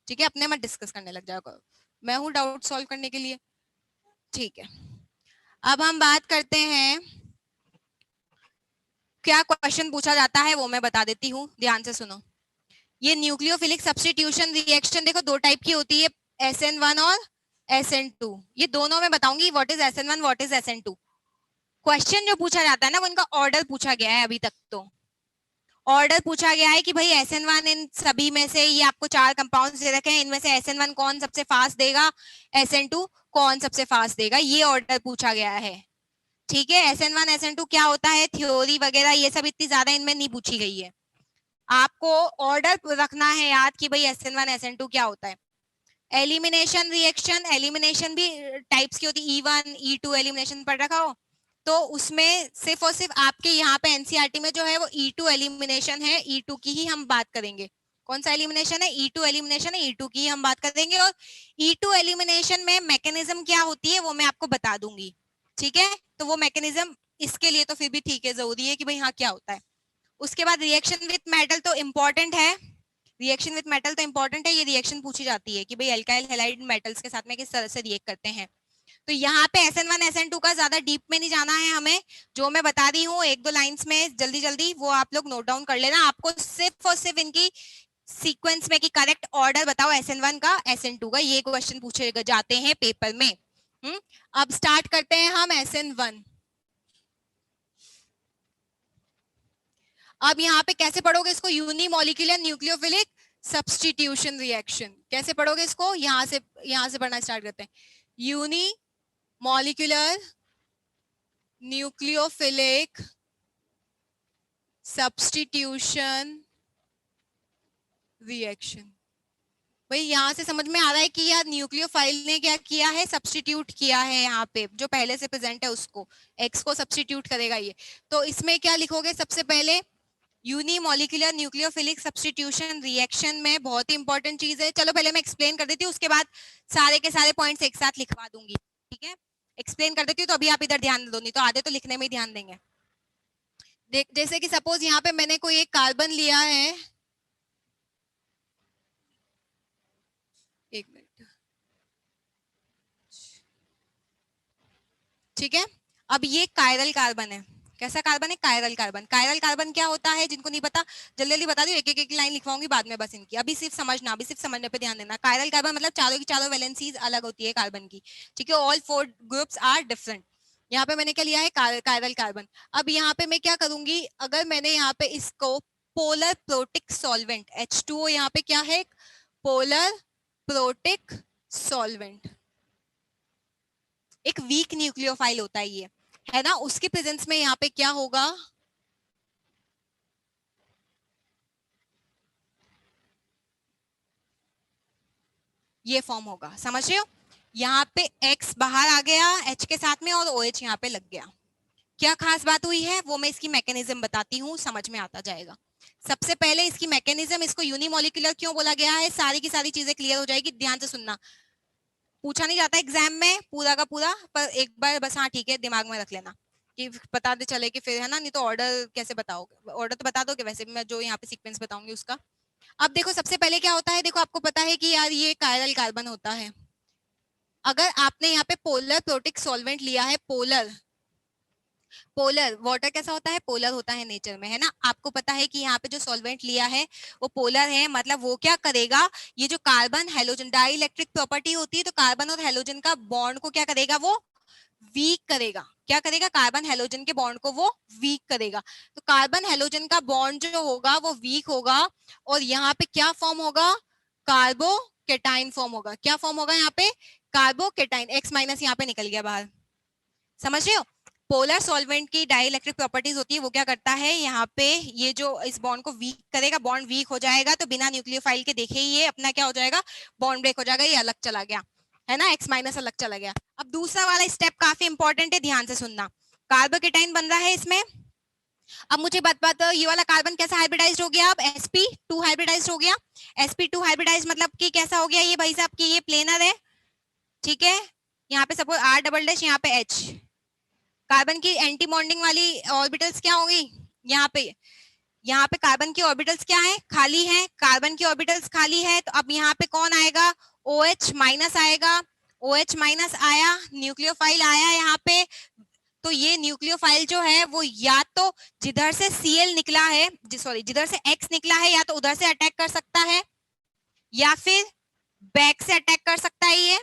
Speaker 1: ठीक है, अपने मत डिस्कस करने लग जाया करो, मैं हूँ डाउट सॉल्व करने के लिए। ठीक है, अब हम बात करते हैं क्या क्वेश्चन पूछा जाता है, वो मैं बता देती हूँ, ध्यान से सुनो। ये न्यूक्लियोफिलिक सब्स्टिट्यूशन रिएक्शन देखो दो टाइप की होती है, SN1 और SN2। ये दोनों में बताऊंगी what is SN1, what is SN2। Question जो पूछा जाता है ना, वो इनका ऑर्डर पूछा गया है। अभी तक तो ऑर्डर पूछा गया है कि भाई SN1 इन सभी में से, ये आपको चार कंपाउंड्स दे रखे हैं, इनमें से SN1 कौन सबसे फास्ट देगा, SN2 कौन सबसे फास्ट देगा, ये ऑर्डर पूछा गया है। ठीक है, SN1 SN2 क्या होता है, थ्योरी वगैरह ये सब इतनी ज्यादा इनमें नहीं पूछी गई है। आपको ऑर्डर रखना है याद कि भाई SN1 SN2 क्या होता है। एलिमिनेशन रिएक्शन, एलिमिनेशन भी टाइप्स की होती है, E1 E2 एलिमिनेशन पढ़ रखा हो तो उसमें सिर्फ और सिर्फ आपके यहाँ पे एनसीईआरटी में जो है वो E2 एलिमिनेशन है, E2 की ही हम बात करेंगे। कौन सा एलिमिनेशन है, E2 एलिमिनेशन है, E2 की ही हम बात करेंगे। और E2 एलिमिनेशन में मैकेनिज्म क्या होती है वो मैं आपको बता दूंगी। ठीक है, तो वो मैकेनिज्म इसके लिए तो फिर भी ठीक है, जरूरी है कि भाई हाँ क्या होता है। उसके बाद रिएक्शन विथ मेटल तो इंपॉर्टेंट है, रिएक्शन विथ मेटल तो इंपॉर्टेंट है, ये रिएक्शन पूछी जाती है कि भाई अल्काइल हैलाइड मेटल्स के साथ में किस तरह से रिएक्ट करते हैं। तो यहाँ पे SN1 SN2 का ज्यादा डीप में नहीं जाना है हमें, जो मैं बता रही हूँ एक दो लाइंस में जल्दी जल्दी वो आप लोग नोट डाउन कर लेना। आपको सिर्फ और सिर्फ इनकी सीक्वेंस में कि करेक्ट ऑर्डर बताओ SN1 का SN2 का, ये क्वेश्चन पूछे जाते हैं पेपर में। अब स्टार्ट करते हैं हम SN1। अब यहाँ पे कैसे पढ़ोगे इसको, यूनिमोलिकुलर न्यूक्लियोफिलिक सब्स्टिट्यूशन रिएक्शन। कैसे पढ़ोगे इसको, यहां से पढ़ना स्टार्ट करते हैं। Unimolecular nucleophilic substitution reaction. भाई यहाँ से समझ में आ रहा है कि यार न्यूक्लियोफाइल ने क्या किया है, सब्स्टिट्यूट किया है, यहाँ पे जो पहले से प्रेजेंट है उसको, एक्स को सब्स्टिट्यूट करेगा ये। तो इसमें क्या लिखोगे, सबसे पहले यूनिमोलिकुलर न्यूक्लियोफिलिक सब्स्टिट्यूशन रिएक्शन में बहुत ही इंपॉर्टेंट चीज है। चलो पहले मैं एक्सप्लेन कर देती हूँ, उसके बाद सारे के सारे पॉइंट्स एक साथ लिखवा दूंगी। ठीक है, एक्सप्लेन कर देती हूँ तो अभी आप इधर ध्यान दो, नहीं तो आधे तो लिखने में ही ध्यान देंगे। जैसे कि सपोज यहाँ पे मैंने कोई एक कार्बन लिया है, एक मिनट, ठीक है। अब ये कायरल कार्बन है, कैसा कार्बन है, कायरल कार्बन। कायरल कार्बन क्या होता है, जिनको नहीं पता जल्दी जल्दी बता दी, एक एक लाइन लिखवाऊंगी बाद में बस इनकी, अभी सिर्फ समझना, अभी सिर्फ समझने पे ध्यान देना। कायरल कार्बन मतलब चारों की चारों वैलेंसीज अलग होती है कार्बन की। ठीक है, all four groups are different. यहाँ पे मैंने क्या लिया है, कायरल कार्बन। अब यहाँ पे मैं क्या करूंगी, अगर मैंने यहाँ पे इसको पोलर प्रोटिक सॉल्वेंट H2O, यहाँ पे क्या है, पोलर प्रोटिक सॉल्वेंट, एक वीक न्यूक्लियोफाइल होता है ये, है ना, उसके प्रेजेंस में यहाँ पे क्या होगा, ये फॉर्म होगा, समझ रहे हो। यहाँ पे X बाहर आ गया H के साथ में और OH यहाँ पे लग गया। क्या खास बात हुई है वो मैं इसकी मैकेनिज्म बताती हूँ, समझ में आता जाएगा। सबसे पहले इसकी मैकेनिज्म, इसको यूनिमोलिकुलर क्यों बोला गया है, सारी की सारी चीजें क्लियर हो जाएगी, ध्यान से सुनना। पूछा नहीं जाता एग्जाम में पूरा का पूरा, पर एक बार बस हाँ ठीक है दिमाग में रख लेना कि बता दे चले कि फिर है ना, नहीं तो ऑर्डर कैसे बताओगे, ऑर्डर तो बता दोगे वैसे भी, मैं जो यहाँ पे सीक्वेंस बताऊंगी उसका। अब देखो सबसे पहले क्या होता है, देखो आपको पता है कि यार ये कायरल कार्बन होता है। अगर आपने यहाँ पे पोलर प्रोटिक सॉल्वेंट लिया है, पोलर, पोलर वाटर कैसा होता है, पोलर होता है नेचर में, है ना। आपको पता है कि यहाँ पे जो सॉल्वेंट लिया है वो पोलर है, मतलब वो क्या करेगा, ये जो carbon halogen dielectric property होती है, तो कार्बन और हेलोजन का बॉन्ड को क्या करेगा, वो वीक करेगा। क्या करेगा, कार्बन हेलोजन के बॉन्ड को वो वीक करेगा। तो कार्बन हेलोजन का बॉन्ड जो होगा वो वीक होगा, और यहाँ पे क्या फॉर्म होगा, कार्बोकेटाइन फॉर्म होगा। क्या फॉर्म होगा यहाँ पे, कार्बोकेटाइन, एक्स माइनस यहाँ पे निकल गया बाहर, समझ रहे हो? पोलर सॉल्वेंट की डाइलेक्ट्रिक प्रॉपर्टीज होती है, वो क्या करता है यहाँ पे, ये जो इस बॉन्ड को वीक करेगा, बॉन्ड वीक हो जाएगा तो बिना न्यूक्लियोफाइल के देखे ही ये अपना क्या हो जाएगा, बॉन्ड ब्रेक हो जाएगा, ये अलग चला गया, है ना, X माइनस अलग चला गया। अब दूसरा वाला स्टेप काफी इंपॉर्टेंट है, ध्यान से सुनना। कार्बोकेटाइन बन रहा है इसमें। अब मुझे बात बात ये वाला कार्बन कैसा हाइब्रिडाइज्ड हो गया, अब sp2 हाइब्रिडाइज्ड हो गया। sp2 हाइब्रिडाइज्ड मतलब कि कैसा हो गया ये भाई साहब, कि ये प्लेनर है, ठीक है, यहाँ पे सपोज R डबल डैश, यहाँ पे H। कार्बन की एंटी बॉन्डिंग वाली ऑर्बिटल्स क्या होगी, यहाँ पे कार्बन की ऑर्बिटल्स क्या है, खाली है, कार्बन की ऑर्बिटल्स खाली है, तो अब यहाँ पे कौन आएगा, OH माइनस आएगा, OH माइनस आया, न्यूक्लियोफाइल आया यहाँ पे। तो ये न्यूक्लियोफाइल जो है वो या तो जिधर से Cl निकला है, सॉरी जिधर से X निकला है, या तो उधर से अटैक कर सकता है, या फिर बैक से अटैक कर सकता है। ये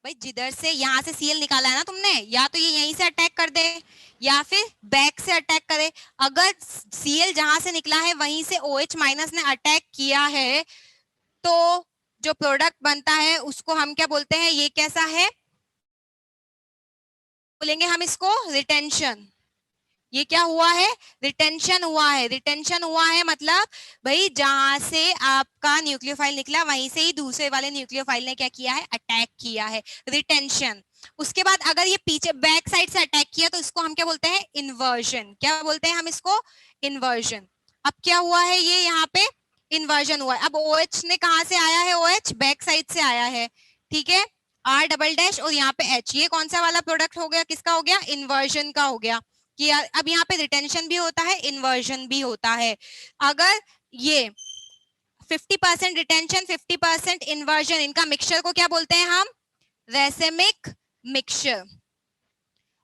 Speaker 1: भाई जिधर से यहाँ से Cl निकाला है ना तुमने, या तो ये यहीं से अटैक कर दे या फिर बैक से अटैक करे। अगर Cl जहां से निकला है वहीं से OH माइनस ने अटैक किया है, तो जो प्रोडक्ट बनता है उसको हम क्या बोलते हैं, ये कैसा है, बोलेंगे हम इसको रिटेंशन। ये क्या हुआ है, रिटेंशन हुआ है। रिटेंशन हुआ है मतलब भाई जहां से आपका न्यूक्लियोफाइल निकला वहीं से ही दूसरे वाले न्यूक्लियोफाइल ने क्या किया है, अटैक किया है, रिटेंशन। उसके बाद अगर ये पीछे बैक साइड से अटैक किया तो इसको हम क्या बोलते हैं, इन्वर्जन। क्या बोलते हैं हम इसको, इन्वर्जन। अब क्या हुआ है, ये यहाँ पे इन्वर्जन हुआ है। अब OH ने कहा से आया है, OH बैक साइड से आया है, ठीक है, R डबल डैश और यहाँ पे H, ये कौन सा वाला प्रोडक्ट हो गया, किसका हो गया, इन्वर्जन का हो गया। कि अब यहाँ पे रिटेंशन भी होता है, इन्वर्जन भी होता है। अगर ये 50% रिटेंशन 50% इन्वर्जन, इनका मिक्सचर को क्या बोलते हैं हम, रेसेमिक मिक्सचर।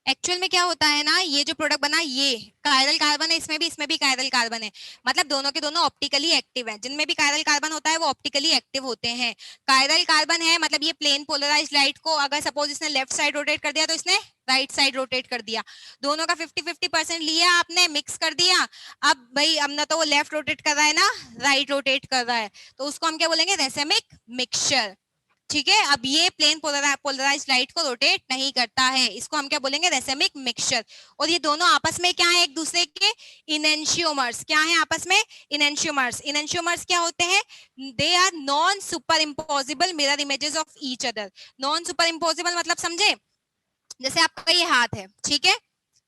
Speaker 1: एक्चुअल में क्या होता है ना, ये जो प्रोडक्ट बना ये कायरल कार्बन है, इसमें भी कायरल कार्बन है, मतलब दोनों के दोनों ऑप्टिकली एक्टिव हैं। जिनमें भी कायरल कार्बन होता है वो ऑप्टिकली एक्टिव होते हैं। कायरल कार्बन है मतलब ये प्लेन पोलराइज्ड लाइट को अगर सपोज इसने लेफ्ट साइड रोटेट कर दिया तो इसने राइट साइड रोटेट कर दिया। दोनों का 50-50% लिया आपने, मिक्स कर दिया। अब भाई अब ना तो वो लेफ्ट रोटेट कर रहा है ना राइट रोटेट कर रहा है, तो उसको हम क्या बोलेंगे, रेसेमिक मिक्सचर। ठीक है, अब ये प्लेन पोलराइज्ड लाइट को रोटेट नहीं करता है, इसको हम क्या बोलेंगे, रेसेमिक मिक्सचर। और ये दोनों आपस में क्या है, एक दूसरे के इनेंशियोमर्स। क्या है आपस में, इनेंशियोमर्स। इनेंशियोमर्स क्या होते हैं, they are non superimposable mirror images of each other. Non superimposable मतलब समझे, जैसे आपका ये हाथ है, ठीक है,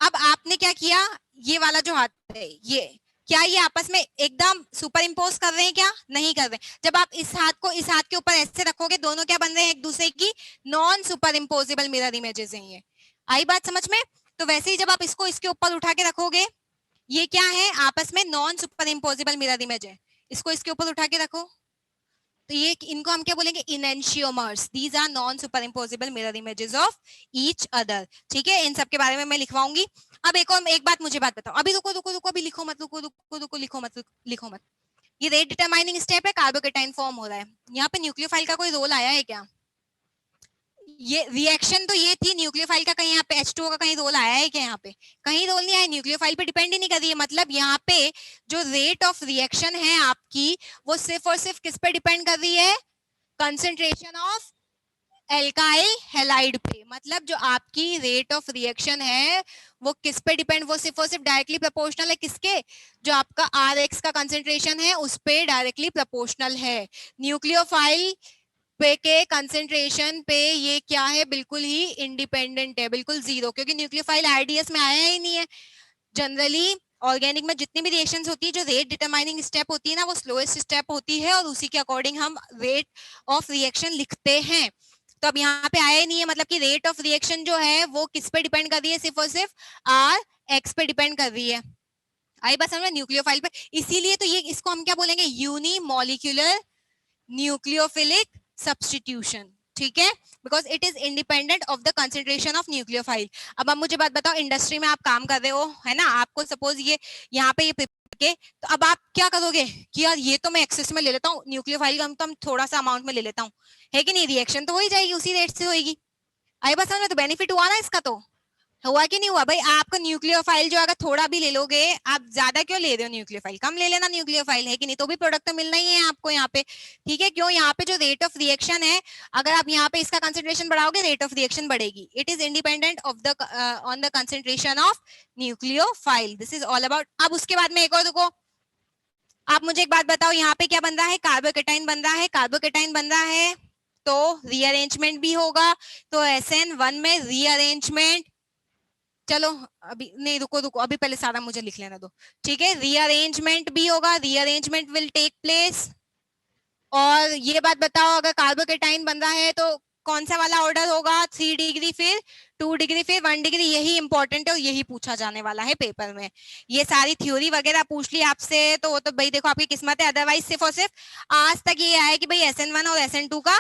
Speaker 1: अब आपने क्या किया, ये वाला जो हाथ है ये, क्या ये आपस में एकदम सुपर इम्पोज कर रहे हैं, क्या नहीं कर रहे। जब आप इस हाथ को इस हाथ के ऊपर ऐसे रखोगे, दोनों क्या बन रहे हैं, एक दूसरे की non superimposable mirror images हैं। ये आई बात समझ में। तो वैसे ही जब आप इसको इसके ऊपर उठा के रखोगे, ये क्या है, आपस में non superimposable mirror image है। इसको इसके ऊपर उठा के रखो, तो ये इनको हम क्या बोलेंगे, enantiomers. These are non superimposable mirror images of each other. ठीक है, इन सब के बारे में मैं लिखवाऊंगी। अब एक बात मुझे बात बताओ, अभी रुको रुको रुको, अभी लिखो मत, रुको रुको रुको, लिखो मत। ये रेट डिटरमाइनिंग स्टेप है, कार्बोकेटाइन फॉर्म हो रहा है। यहाँ पे न्यूक्लियोफाइल का कोई रोल आया है क्या, ये रिएक्शन तो ये थी, न्यूक्लियोफाइल का कहीं यहाँ पे H2O का कहीं रोल आया है क्या, यहाँ पे कहीं रोल नहीं आया, न्यूक्लियोफाइल पे डिपेंड ही नहीं कर रही है। मतलब यहाँ पे जो रेट ऑफ रिएक्शन है आपकी, वो सिर्फ और सिर्फ किस पे डिपेंड कर रही है, कंसेंट्रेशन ऑफ एल्काइल हैलाइड पे। मतलब जो आपकी रेट ऑफ रिएक्शन है वो किस पे डिपेंड, वो सिर्फ और सिर्फ डायरेक्टली प्रोपोर्शनल है किसके, जो आपका Rx का कंसेंट्रेशन है उस पे डायरेक्टली प्रोपोर्शनल है। न्यूक्लियोफाइल पे के कंसेंट्रेशन पे ये क्या है, बिल्कुल ही इंडिपेंडेंट है, बिल्कुल जीरो, क्योंकि न्यूक्लियोफाइल आरडीएस में आया ही नहीं है। जनरली ऑर्गेनिक में जितनी भी रिएक्शंस होती है, जो रेट डिटरमाइनिंग स्टेप होती है ना, वो स्लोएस्ट स्टेप होती है और उसी के अकॉर्डिंग हम रेट ऑफ रिएक्शन लिखते हैं। तो अब यहाँ पे आया ही नहीं है, मतलब कि रेट ऑफ रिएक्शन जो है वो किस पे डिपेंड कर रही है, सिर्फ और सिर्फ Rx पे डिपेंड कर रही है। आई बस समझ, न्यूक्लियोफाइल पे। इसीलिए तो ये इसको हम क्या बोलेंगे, यूनिमोलिक्यूलर न्यूक्लियोफिलिक सब्स्टिट्यूशन। ठीक है, because it is independent of the concentration of nucleophile. अब आप मुझे बात बताओ, इंडस्ट्री में आप काम कर रहे हो, है ना, आपको सपोज ये यहाँ पे ये के, तो अब आप क्या करोगे कि यार ये तो मैं एक्सेस में ले लेता हूँ, न्यूक्लियोफाइल का तो हम थोड़ा सा अमाउंट में ले लेता हूँ, है कि नहीं, रिएक्शन तो हो ही जाएगी, उसी रेट से होगी। आई बस समझ में, तो बेनिफिट हुआ ना इसका। तो हुआ कि नहीं हुआ भाई? आपका न्यूक्लियोफाइल जो अगर थोड़ा भी ले लोगे, आप ज्यादा क्यों ले रहे हो न्यूक्लियोफाइल? कम ले लेना न्यूक्लियोफाइल, है कि नहीं? तो भी प्रोडक्ट तो मिलना ही है आपको यहाँ पे, ठीक है? क्यों? यहाँ पे जो रेट ऑफ रिएक्शन है, अगर आप यहाँ पे इसका कंसेंट्रेशन बढ़ाओगे, रेट ऑफ रिएक्शन बढ़ेगी. It is independent of the on the concentration of nucleophile. This is all about. अब उसके बाद में एक और देखो, आप मुझे एक बात बताओ, यहाँ पे क्या बन रहा है? कार्बोकेटाइन बन रहा है. कार्बोकेटाइन बन रहा है तो रीअरेंजमेंट भी होगा. तो SN1 में रीअरेंजमेंट, चलो अभी नहीं, रुको रुको, अभी पहले सारा मुझे लिख लेना दो, ठीक है? रीअरेंजमेंट भी होगा, रीअरेंजमेंट विल टेक प्लेस. और ये बात बताओ, अगर कार्बोकेटाइन बन रहा है तो कौन सा वाला ऑर्डर होगा? 3 डिग्री, फिर 2 डिग्री, फिर 1 डिग्री. यही इंपॉर्टेंट है और यही पूछा जाने वाला है पेपर में. ये सारी थ्योरी वगैरह पूछ ली आपसे तो वो तो भाई देखो आपकी किस्मत है. अदरवाइज सिर्फ और सिर्फ आज तक ये आया कि भाई SN1 और SN2 का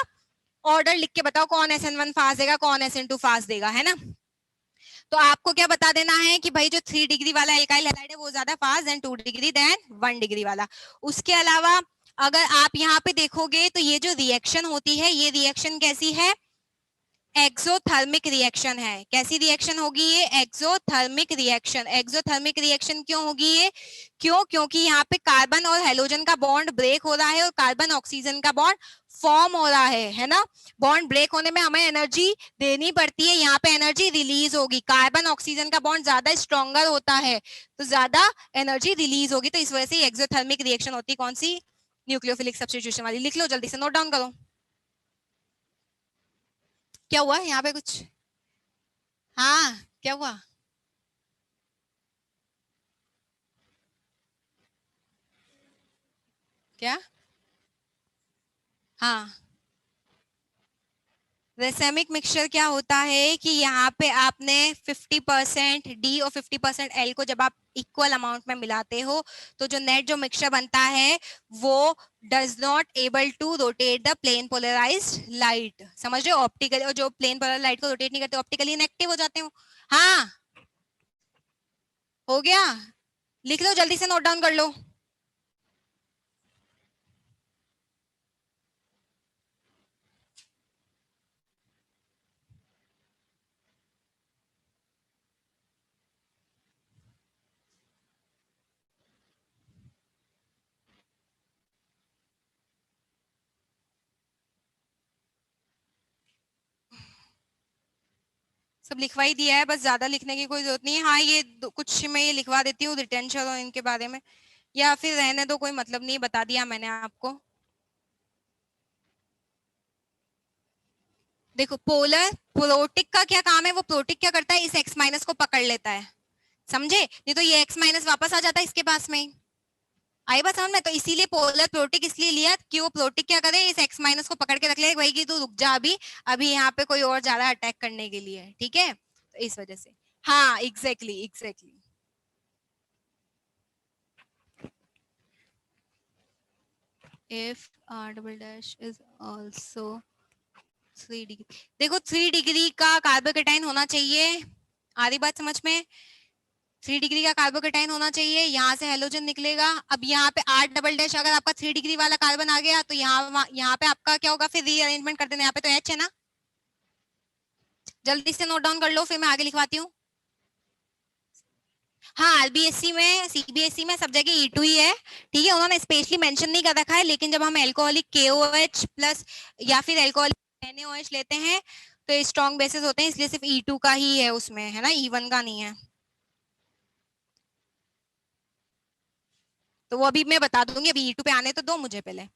Speaker 1: ऑर्डर लिख के बताओ, कौन SN1 फास्ट देगा, कौन SN2 फास्ट देगा, है ना? तो आपको क्या बता देना है कि भाई जो 3 डिग्री वाला एल्काइल हैलाइड है वो ज्यादा fast than 2 degree than 1 degree वाला. उसके अलावा अगर आप यहाँ पे देखोगे तो ये जो रिएक्शन होती है, ये रिएक्शन कैसी है? एक्सोथर्मिक रिएक्शन है. कैसी रिएक्शन होगी ये? Exothermic reaction. एक्सोथर्मिक रिएक्शन क्यों होगी ये? क्यों? क्योंकि यहाँ पे कार्बन और हेलोजन का बॉन्ड ब्रेक हो रहा है और कार्बन ऑक्सीजन का बॉन्ड फॉर्म हो रहा है ना? बॉन्ड ब्रेक होने में हमें एनर्जी देनी पड़ती है, यहाँ पे एनर्जी रिलीज होगी. कार्बन ऑक्सीजन का बॉन्ड ज्यादा स्ट्रॉन्गर होता है तो ज्यादा एनर्जी रिलीज होगी. तो इस वजह से एक्सोथर्मिक रिएक्शन होती है. कौन सी? न्यूक्लियोफिलिक सब्स्टिट्यूशन वाली. लिख लो जल्दी से, नोट डाउन करो. क्या हुआ यहाँ पे कुछ? हाँ, क्या हुआ? क्या? हाँ, रेसेमिक मिक्सचर क्या होता है कि यहाँ पे आपने 50% डी और 50% एल को जब आप इक्वल अमाउंट में मिलाते हो तो जो नेट जो मिक्सचर बनता है वो does not able to rotate the plane polarised light. समझ रहे हो? ऑप्टिकली, और जो प्लेन पोलर लाइट को रोटेट नहीं करते, ऑप्टिकली इनएक्टिव हो जाते हो. हाँ, हो गया. लिख लो जल्दी से, नोट डाउन कर लो. सब लिखवा ही दिया है, बस ज्यादा लिखने की कोई जरूरत नहीं है. हाँ, ये कुछ मैं ये लिखवा देती हूँ रिटेंशन और इनके बारे में, या फिर रहने दो, कोई मतलब नहीं, बता दिया मैंने आपको. देखो, पोलर प्रोटिक का क्या काम है? वो प्रोटिक क्या करता है? इस X माइनस को पकड़ लेता है. समझे? नहीं तो ये X माइनस वापस आ जाता है इसके पास में. आई बात समझ में? तो इसीलिए पोलर प्रोटिक इसलिए लिया कि वो प्रोटिक क्या करे, इस X माइनस को पकड़ के रख ले, भाई कि तू रुक जा, अभी अभी यहाँ पे कोई और जा रहा है अटैक करने के लिए, ठीक है? तो इस वजह से. हाँ, exactly exactly. If R double dash is also 3 degree, देखो 3 डिग्री का कार्बोकेटाइन होना चाहिए. आधी बात समझ में? 3 डिग्री का कार्बोकेटाइन होना चाहिए. यहाँ से हेलोजन निकलेगा. अब यहाँ पे R डबल डैश, अगर आपका 3 डिग्री वाला कार्बन आ गया तो यहाँ पे आपका क्या होगा? फिर रीअरेंजमेंट कर देना. यहाँ पे तो H है ना. जल्दी से नोट डाउन कर लो, फिर मैं आगे लिखवाती हूँ. हाँ, आरबीएससी में, सीबीएसई में सब जगह E2 ही है, ठीक है? उन्होंने स्पेशली मेंशन नहीं कर रखा है, लेकिन जब हम एल्कोहलिक KOH प्लस या फिर एल्कोहलिक NaOH लेते हैं तो स्ट्रॉन्ग बेसिस होते हैं, इसलिए सिर्फ E2 का ही है उसमें, है ना? E1 का नहीं है. तो वो अभी मैं बता दूंगी. अभी E2 पे आने तो दो मुझे पहले.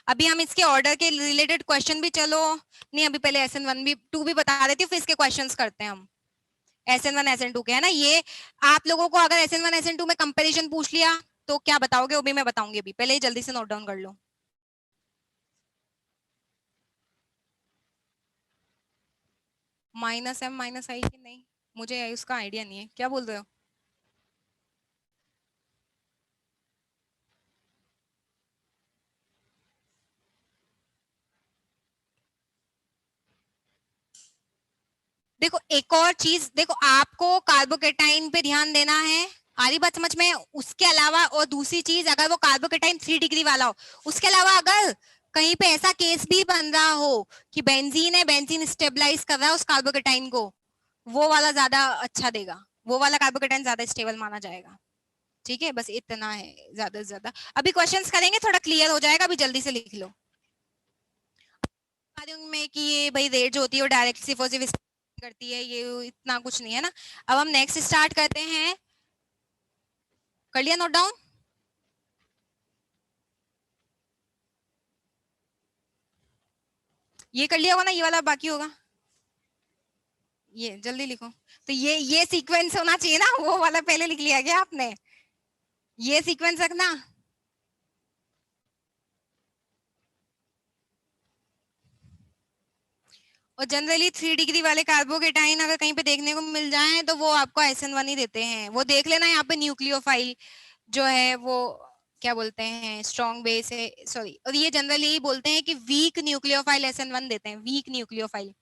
Speaker 1: अभी हम इसके ऑर्डर के रिलेटेड क्वेश्चन भी, चलो नहीं, अभी पहले SN1 भी 2 भी बता देती हूँ, फिर इसके क्वेश्चंस करते हैं हम. SN1 SN2 के, है ना? ये आप लोगों को अगर SN1 SN2 में कंपैरिजन पूछ लिया तो क्या बताओगे? वो भी मैं बताऊंगी. अभी पहले जल्दी से नोट डाउन कर लो. -M -I कि नहीं, मुझे उसका आइडिया नहीं है. क्या बोल रहे हो? देखो एक और चीज, देखो आपको कार्बोकेटाइन पे ध्यान देना है. आरी बात समझ में? उसके अलावा और दूसरी चीज, अगर वो कार्बोकेटाइन 3 डिग्री वाला हो, उसके अलावा अगर कहीं पे ऐसा केस भी बन रहा हो कि बेंजीन है, बेंजीन स्टेबलाइज कर रहा है उस कार्बोकेटाइन को, वो वाला ज्यादा अच्छा देगा, वो वाला कार्बोकेटाइन ज्यादा स्टेबल माना जाएगा। ठीक है, बस इतना है ज्यादा से ज्यादा। अभी क्वेश्चंस करेंगे, थोड़ा क्लियर हो जाएगा, अभी जल्दी से लिख लो। में कि ये भाई रेट जो होती है वो डायरेक्ट सिर्फ और सिर्फ करती है, ये इतना कुछ नहीं है ना। अब हम नेक्स्ट स्टार्ट करते हैं। कर लिया नोट डाउन? ये कर लिया होगा ना, ये वाला बाकी होगा। ये जल्दी लिखो। तो ये सीक्वेंस होना चाहिए ना, वो वाला पहले लिख लिया क्या आपने? ये सीक्वेंस रखना। और जनरली 3 डिग्री वाले कार्बोकेटाइन अगर कहीं पे देखने को मिल जाए तो वो आपको SN1 ही देते हैं। वो देख लेना यहाँ पे न्यूक्लियोफाइल जो है वो क्या बोलते हैं, स्ट्रॉन्ग बेस है, सॉरी। और ये जनरली यही बोलते हैं कि वीक न्यूक्लियोफाइल SN1 देते हैं, वीक न्यूक्लियोफाइल।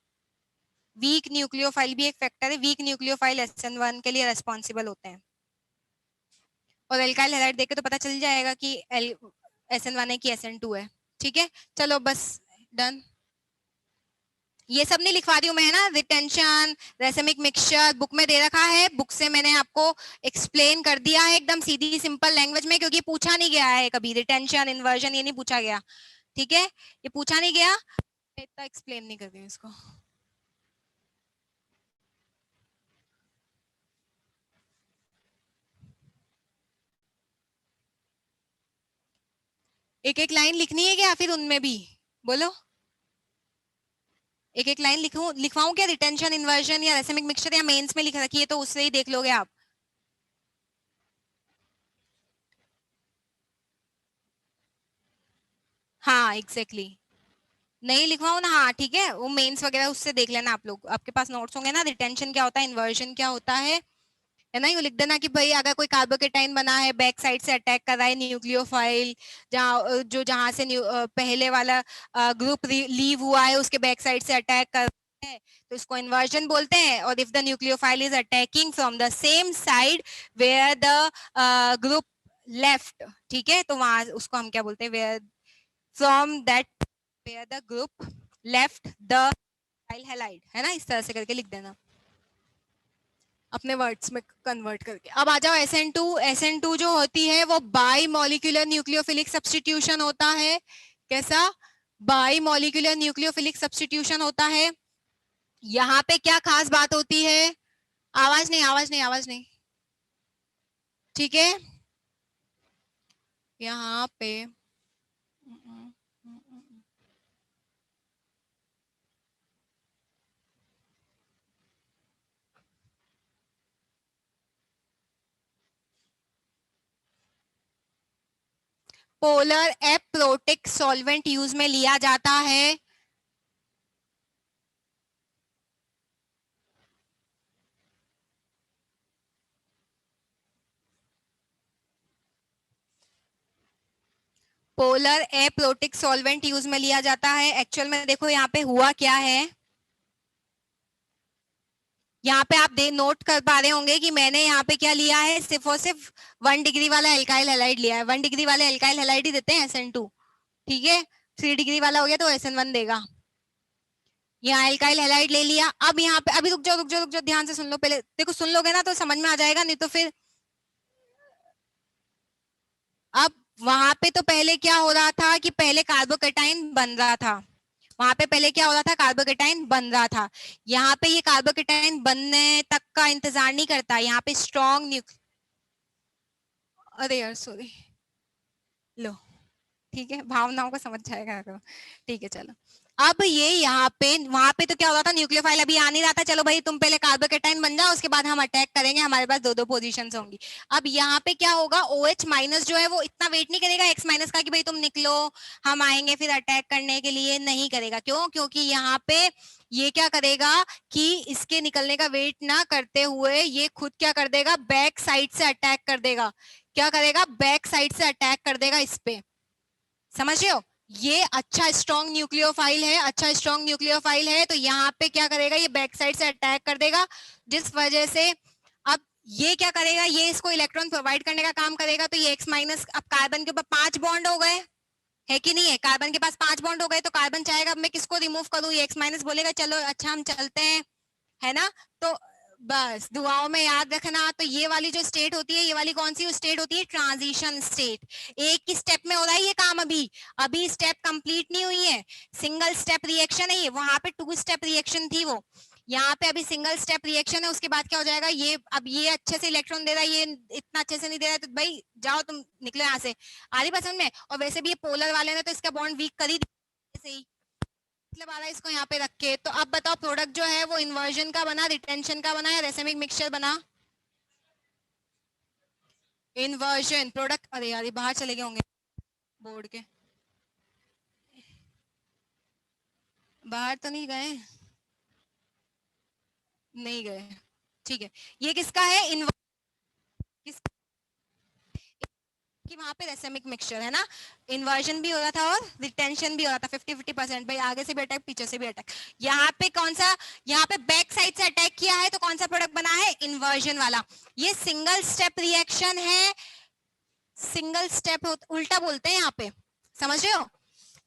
Speaker 1: वीक न्यूक्लियोफाइल भी एक फैक्टर है, वीक न्यूक्लियोफाइल SN1 के लिए रेस्पॉन्सिबल होते हैं। और एल्काइल हैलाइड देख के तो पता चल जाएगा कि SN1 है कि SN2 है। ठीक है, चलो बस डन। ये सब नहीं लिखवा दी हूं मैं, है ना। रिटेंशन, रेसेमिक मिक्सचर बुक में दे रखा है, बुक से मैंने आपको एक्सप्लेन कर दिया है एकदम सीधी सिंपल लैंग्वेज में, क्योंकि पूछा नहीं गया है कभी रिटेंशन इन्वर्जन, ये नहीं पूछा गया। ठीक है, ये पूछा नहीं गया, इतना एक्सप्लेन नहीं कर रही इसको। एक एक लाइन लिखनी है क्या फिर उनमें भी? बोलो, एक एक लाइन लिखूं, लिखवाऊं क्या? रिटेंशन इन्वर्जन या रेसेमिक मिक्सचर या मेंस में लिख रखी है तो उससे ही देख लोगे आप। हाँ एग्जैक्टली exactly. नहीं लिखवाओ ना, हाँ ठीक है, वो मेंस वगैरह उससे देख लेना आप लोग, आपके पास नोट्स होंगे ना। रिटेंशन क्या होता है, इन्वर्जन क्या होता है ना। ये लिख देना कि भाई अगर कोई कार्बोकेटाइन बना है, बैक साइड से अटैक कर रहा है न्यूक्लियोफाइल, जहाँ जो जहां से पहले वाला ग्रुप लीव हुआ है उसके बैक साइड से अटैक कर है, तो इसको इन्वर्जन बोलते हैं। और if the nucleophile is attacking from the same side where the group left, ठीक है, तो वहां उसको हम क्या बोलते हैं, where from that where the group left the halide, है ना। इस तरह से करके लिख देना अपने वर्ड्स में कन्वर्ट करके। अब आ जाओ SN2। SN2 जो होती है वो बाई मॉलिक्यूलर न्यूक्लियोफिलिक सब्सटीट्यूशन होता है। कैसा? बाई मॉलिक्यूलर न्यूक्लियोफिलिक सब्सटीट्यूशन होता है। यहाँ पे क्या खास बात होती है? आवाज नहीं, आवाज नहीं, आवाज नहीं। ठीक है, यहाँ पे पोलर एप्रोटिक सॉल्वेंट यूज में लिया जाता है। पोलर एप्रोटिक सॉल्वेंट यूज में लिया जाता है। एक्चुअल में देखो यहाँ पे हुआ क्या है, यहाँ पे आप दे नोट कर पा रहे होंगे कि मैंने यहाँ पे क्या लिया है, सिर्फ और सिर्फ 1 डिग्री वाला एल्काइल हैलाइड लिया है। 1 डिग्री वाले एल्काइल हैलाइड ही देते हैं SN2। ठीक है, 3 डिग्री वाला हो गया तो SN1 देगा। यहाँ एल्काइल हैलाइड ले लिया। अब यहाँ पे अभी रुक जाओ, रुक जाओ, रुक जाओ, ध्यान से सुन लो पहले। देखो सुन लोगे ना तो समझ में आ जाएगा, नहीं तो फिर। अब वहां पे तो पहले क्या हो रहा था कि पहले कार्बोकेटाइन बन रहा था। वहां पे पहले क्या हो रहा था, कार्बोकेटाइन बन रहा था। यहाँ पे ये कार्बोकेटाइन बनने तक का इंतजार नहीं करता, यहाँ पे स्ट्रॉन्ग न्यूक्लियर, अरे यार सॉरी, लो ठीक है, भावनाओं को समझ जाएगा तो ठीक है चलो। अब ये यहाँ पे, वहां पे तो क्या हो रहा था, न्यूक्लियोफाइल अभी आ नहीं रहा था, चलो भाई तुम पहले कार्बोकेटाइन बन जाओ उसके बाद हम अटैक करेंगे, हमारे पास दो दो पोजीशन होंगी। अब यहाँ पे क्या होगा, OH माइनस जो है वो इतना वेट नहीं करेगा X माइनस का कि भाई तुम निकलो हम आएंगे फिर अटैक करने के लिए, नहीं करेगा। क्यों? क्योंकि यहाँ पे ये क्या करेगा कि इसके निकलने का वेट ना करते हुए ये खुद क्या कर देगा, बैक साइड से अटैक कर देगा। क्या करेगा, बैक साइड से अटैक कर देगा इस पे। समझ रहे हो? ये अच्छा स्ट्रॉन्ग न्यूक्लियोफाइल है, अच्छा स्ट्रॉन्ग न्यूक्लियोफाइल है, तो यहाँ पे क्या करेगा, ये बैक साइड से अटैक कर देगा, जिस वजह से अब ये क्या करेगा, ये इसको इलेक्ट्रॉन प्रोवाइड करने का काम करेगा। तो ये X माइनस, अब कार्बन के ऊपर 5 बॉन्ड हो गए, है कि नहीं है? कार्बन के पास 5 बॉन्ड हो गए, तो कार्बन चाहेगा अब मैं किसको रिमूव करूं, ये X माइनस बोलेगा चलो अच्छा हम चलते हैं, है ना। तो बस दुआओं में याद रखना। तो ये वाली जो स्टेट होती है, ये वाली कौन सी स्टेट होती है? Transition state. एक ही स्टेप में हो रहा है ये काम, अभी अभी स्टेप कंप्लीट नहीं हुई है, सिंगल स्टेप रिएक्शन है ये। वहां पे टू स्टेप रिएक्शन थी वो, यहाँ पे अभी सिंगल स्टेप रिएक्शन है। उसके बाद क्या हो जाएगा, ये अब ये अच्छे से इलेक्ट्रॉन दे रहा है, ये इतना अच्छे से नहीं दे रहा है, तो भाई जाओ तुम, निकलो यहाँ से। आधी पसंद में। और वैसे भी ये पोलर वाले ने तो इसका बॉन्ड वीक कर ही दिया ऐसे ही, मतलब आ रहा है इसको यहाँ पे रख के। तो अब बताओ प्रोडक्ट जो है वो इन्वर्जन का बना, रिटेंशन का बना, या रेसेमिक मिक्सचर बना? Inversion product. अरे यार ये बाहर चले गए होंगे बोर्ड के, बाहर तो नहीं गए? नहीं गए, ठीक है। ये किसका है? किस कि वहां पे रेसेमिक मिक्सचर है ना, इन्वर्जन भी हो रहा था और रिटेंशन भी हो रहा था 50-50%, भाई आगे से भी अटैक पीछे से भी अटैक। यहाँ पे कौन सा, यहाँ पे बैक साइड से अटैक किया है, तो कौन सा प्रोडक्ट बना है? इन्वर्जन वाला। ये सिंगल स्टेप रिएक्शन है, सिंगल स्टेप उल्टा बोलते हैं यहाँ पे, समझ रहे हो?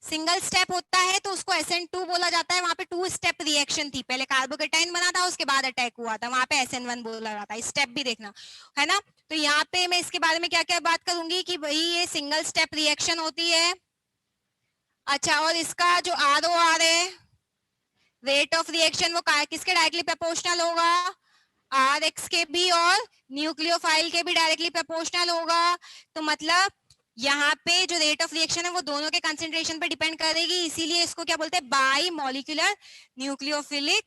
Speaker 1: सिंगल स्टेप होता है तो उसको SN2 बोला जाता है। वहां पे टू स्टेप रिएक्शन थी, पहले कार्बोकेटाइन बना था, उसके बाद अटैक हुआ था, वहां पे SN1 बोला जाता है। स्टेप भी देखना है ना। तो यहाँ पे मैं इसके बारे में क्या क्या बात करूंगी कि भाई ये सिंगल स्टेप रिएक्शन होती है। अच्छा, और इसका जो ROR है, रेट ऑफ रिएक्शन, वो किसके डायरेक्टली प्रोपोर्शनल होगा? RX के भी और न्यूक्लियोफाइल के भी डायरेक्टली प्रोपोर्शनल होगा। तो मतलब यहाँ पे जो रेट ऑफ रिएक्शन है वो दोनों के कंसेंट्रेशन पे डिपेंड करेगी, इसीलिए इसको क्या बोलते हैं? By molecular nucleophilic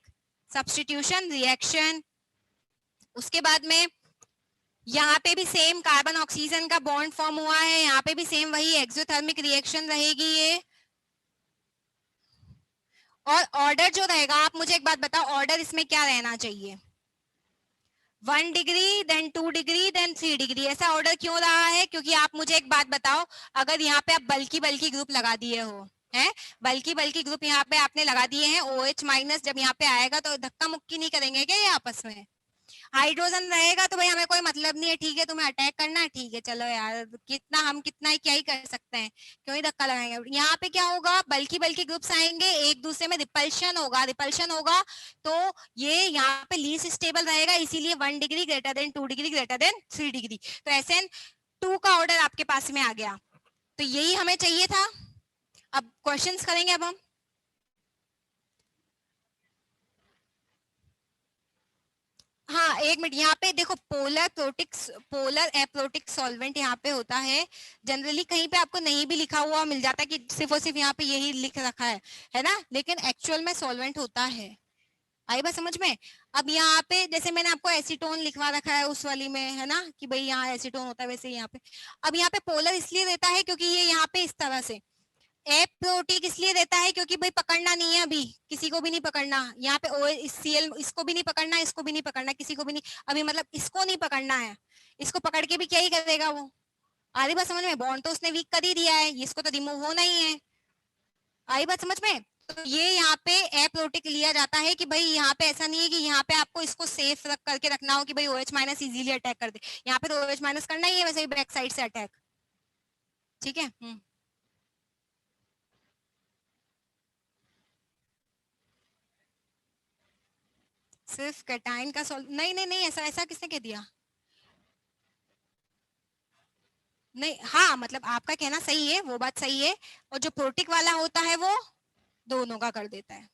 Speaker 1: substitution reaction. उसके बाद में यहाँ पे भी सेम कार्बन ऑक्सीजन का बॉन्ड फॉर्म हुआ है, यहाँ पे भी सेम वही एक्सोथर्मिक रिएक्शन रहेगी ये। और ऑर्डर जो रहेगा, आप मुझे एक बात बताओ, ऑर्डर इसमें क्या रहना चाहिए? 1 degree, then 2 degree, then 3 degree, ऐसा ऑर्डर क्यों रहा है? क्योंकि आप मुझे एक बात बताओ, अगर यहाँ पे आप बल्कि बल्कि ग्रुप लगा दिए हो, है बल्कि बल्कि ग्रुप यहाँ पे आपने लगा दिए हैं, OH माइनस जब यहाँ पे आएगा तो धक्का मुक्की नहीं करेंगे क्या ये आपस में? हाइड्रोजन रहेगा तो भाई हमें कोई मतलब नहीं है, ठीक है तुम्हें अटैक करना है, ठीक है चलो यार, कितना हम कितना ही क्या ही कर सकते हैं, क्यों ही धक्का लगाएंगे। यहाँ पे क्या होगा, बल्कि बल्कि ग्रुप्स आएंगे, एक दूसरे में रिपल्शन होगा, रिपल्शन होगा, तो ये यहाँ पे लीस्ट स्टेबल रहेगा, इसीलिए 1 degree greater than 2 degree greater than 3 degree. तो SN2 का ऑर्डर आपके पास में आ गया, तो यही हमें चाहिए था। अब क्वेश्चंस करेंगे अब हम। हाँ एक मिनट, यहाँ पे देखो polar protic, polar aprotic solvent यहाँ पे होता है। जनरली कहीं पे आपको नहीं भी लिखा हुआ मिल जाता है कि सिर्फ और सिर्फ यहाँ पे यही लिख रखा है ना, लेकिन एक्चुअल में सॉल्वेंट होता है। आई बात समझ में? अब यहाँ पे जैसे मैंने आपको एसीटोन लिखवा रखा है उस वाली में, है ना, कि भाई यहाँ एसीटोन होता है, वैसे यहाँ पे अब यहाँ पे पोलर इसलिए रहता है क्योंकि ये यहाँ पे इस तरह से एप्रोटिक इसलिए देता है क्योंकि भाई पकड़ना नहीं है, अभी किसी को भी नहीं पकड़ना, यहाँ पे OCl इसको भी नहीं पकड़ना, इसको भी नहीं पकड़ना, किसी को भी नहीं, अभी मतलब इसको नहीं पकड़ना है, इसको पकड़ के भी क्या ही करेगा वो? आधी बात समझ में? बॉन्ड तो उसने वीक कर ही दिया है, इसको तो रिमूव होना ही है। आई बात समझ में? तो ये यहाँ पे एप्रोटिक लिया जाता है कि भाई यहाँ पे ऐसा नहीं है कि यहाँ पे आपको इसको सेफ रख करके रखना हो कि भाई OH माइनस इजीली अटैक कर दे, यहाँ पे तो OH माइनस करना ही है, वैसे भी बैक साइड से अटैक। ठीक है। सिर्फ कैटाइन का सॉल्व, नहीं नहीं नहीं, ऐसा ऐसा किसने कह दिया? नहीं, हाँ मतलब आपका कहना सही है, वो बात सही है, और जो प्रोटिक वाला होता है वो दोनों का कर देता है।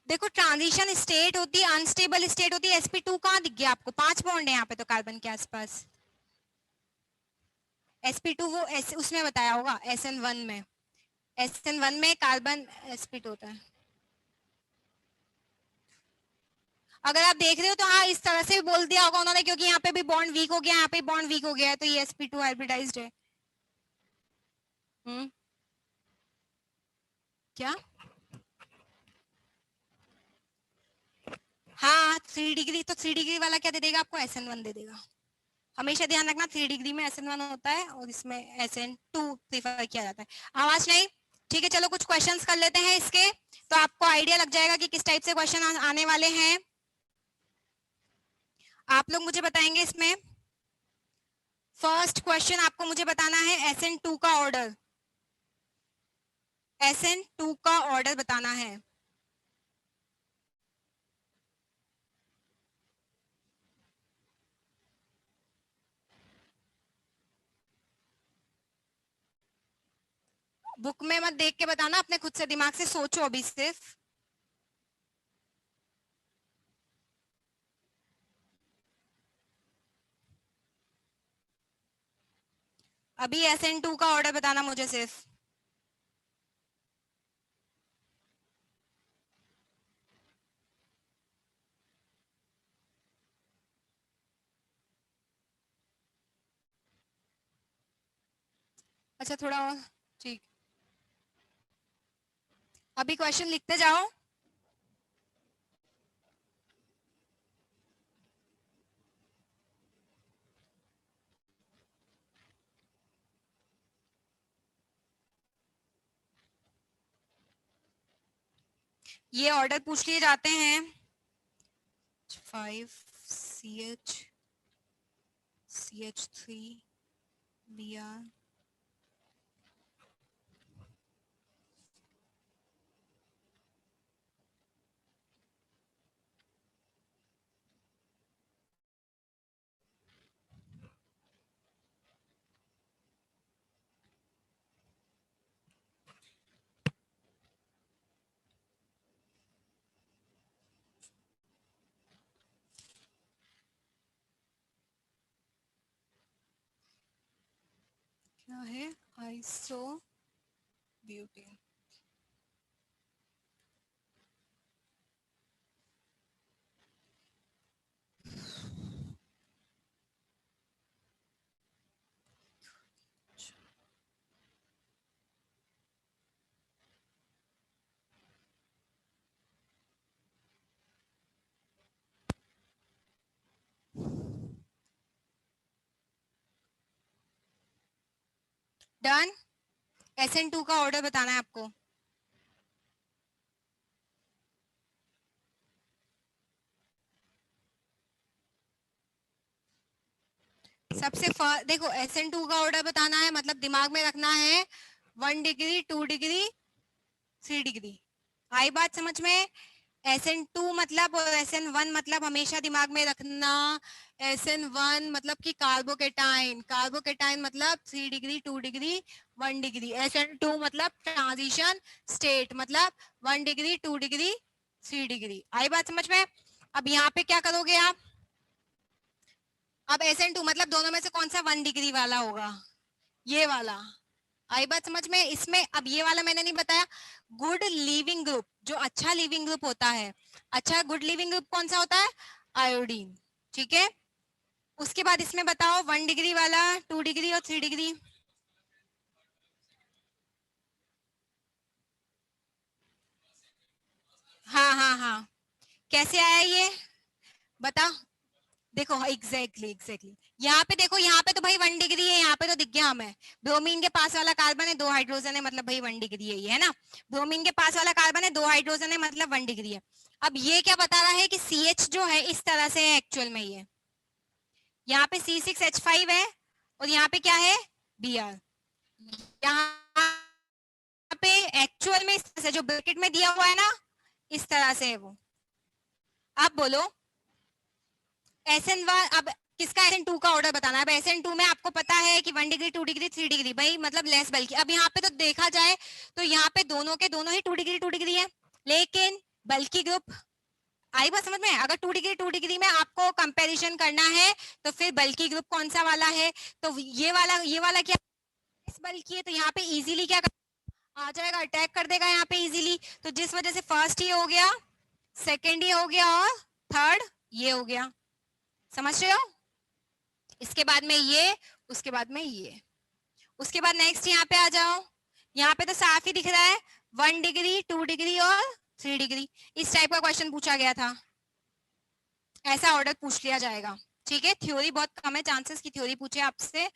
Speaker 1: देखो ट्रांजिशन स्टेट होती है, अनस्टेबल स्टेट होती है, sp2 कहाँ दिख गया आपको? 5 बॉन्ड है यहाँ पे तो कार्बन के आसपास। sp2 वो उसमें बताया होगा SN1 में, SN1 में कार्बन sp2 होता है। अगर आप देख रहे हो तो हाँ इस तरह से भी बोल दिया होगा उन्होंने, क्योंकि यहाँ पे भी बॉन्ड वीक हो गया, यहाँ पे बॉन्ड वीक हो गया है, तो ये sp2 हाइब्रिडाइज्ड है। क्या? हाँ 3 डिग्री, तो 3 डिग्री वाला क्या दे देगा आपको? SN1 दे देगा। हमेशा ध्यान रखना 3 डिग्री में SN1 होता है और इसमें SN2 प्रीफर किया जाता है। आवाज नहीं? ठीक है, चलो कुछ क्वेश्चंस कर लेते हैं इसके, तो आपको आइडिया लग जाएगा कि किस टाइप से क्वेश्चन आने वाले हैं। आप लोग मुझे बताएंगे इसमें। फर्स्ट क्वेश्चन आपको मुझे बताना है SN2 का ऑर्डर। SN2 का ऑर्डर बताना है। बुक में मत देख के बताना, अपने खुद से दिमाग से सोचो अभी सिर्फ। अभी SN2 का ऑर्डर बताना मुझे सिर्फ। अच्छा थोड़ा और, ठीक। अभी क्वेश्चन लिखते जाओ। ये ऑर्डर पूछ लिए जाते हैं। 5CH CH3Br। क्या है? Iso butane. डन। SN2 का ऑर्डर बताना है आपको। सबसे देखो SN2 का ऑर्डर बताना है, मतलब दिमाग में रखना है 1 डिग्री, 2 डिग्री, 3 डिग्री। आई बात समझ में? SN2 मतलब और SN1 मतलब हमेशा दिमाग में रखना। SN1 मतलब कि कार्बोकेटाइन, कार्बोकेटाइन मतलब 3 डिग्री, 2 डिग्री, 1 डिग्री। SN2 मतलब ट्रांजिशन स्टेट, मतलब 1 डिग्री, 2 डिग्री, 3 डिग्री। आई बात समझ में? अब यहाँ पे क्या करोगे आप? अब SN2 मतलब दोनों में से कौन सा 1 डिग्री वाला होगा? ये वाला। आई बात समझ में? इसमें अब ये वाला मैंने नहीं बताया। गुड लिविंग ग्रुप, जो अच्छा लिविंग ग्रुप होता है, अच्छा गुड लिविंग ग्रुप कौन सा होता है? आयोडीन। ठीक है। उसके बाद इसमें बताओ 1 डिग्री वाला, 2 डिग्री और 3 डिग्री। हाँ हाँ हाँ। कैसे आया ये? बता। देखो एग्जैक्टली एग्जैक्टली, यहाँ पे देखो, यहाँ पे तो भाई 1 डिग्री है, यहाँ पे तो दिख गया हमें। ब्रोमीन के पास वाला कार्बन है, 2 हाइड्रोजन है, मतलब भाई 1 डिग्री है, ये है ना। ब्रोमीन के पास वाला कार्बन है, 2 हाइड्रोजन है, मतलब 1 डिग्री है। अब ये क्या बता रहा है कि CH जो है इस तरह से है एक्चुअल में, ये यहाँ पे C6H5 है और यहाँ पे क्या है? Br। यहाँ पे एक्चुअल में इस तरह से जो ब्रैकेट में दिया हुआ है ना, इस तरह से है वो। अब बोलो SN1, अब किसका SN2 का ऑर्डर बताना है? अब SN2 में आपको पता है कि 1 डिग्री, 2 डिग्री, 3 डिग्री, भाई मतलब लेस बल्कि। अब यहाँ पे तो देखा जाए तो यहाँ पे दोनों के दोनों ही 2 डिग्री 2 डिग्री है, लेकिन बल्कि ग्रुप। आई बात समझ में? अगर 2 डिग्री 2 डिग्री में आपको कंपैरिजन करना है तो फिर बल्कि ग्रुप कौन सा वाला है? तो ये वाला क्या इस बल्कि है, तो यहाँ पे इजीली क्या आ जाएगा? अटैक कर देगा यहाँ पे इजीली। तो जिस वजह से फर्स्ट ये हो गया, सेकेंड ये हो गया और थर्ड ये हो गया। समझ रहे हो? इसके बाद में ये, उसके बाद में ये, उसके बाद नेक्स्ट यहाँ पे आ जाओ। यहाँ पे तो साफ ही दिख रहा है 1 डिग्री, 2 डिग्री और 3 डिग्री। इस टाइप का क्वेश्चन पूछा गया था, ऐसा ऑर्डर पूछ लिया जाएगा। ठीक है, थ्योरी बहुत कम है चांसेस की थ्योरी पूछे आपसे,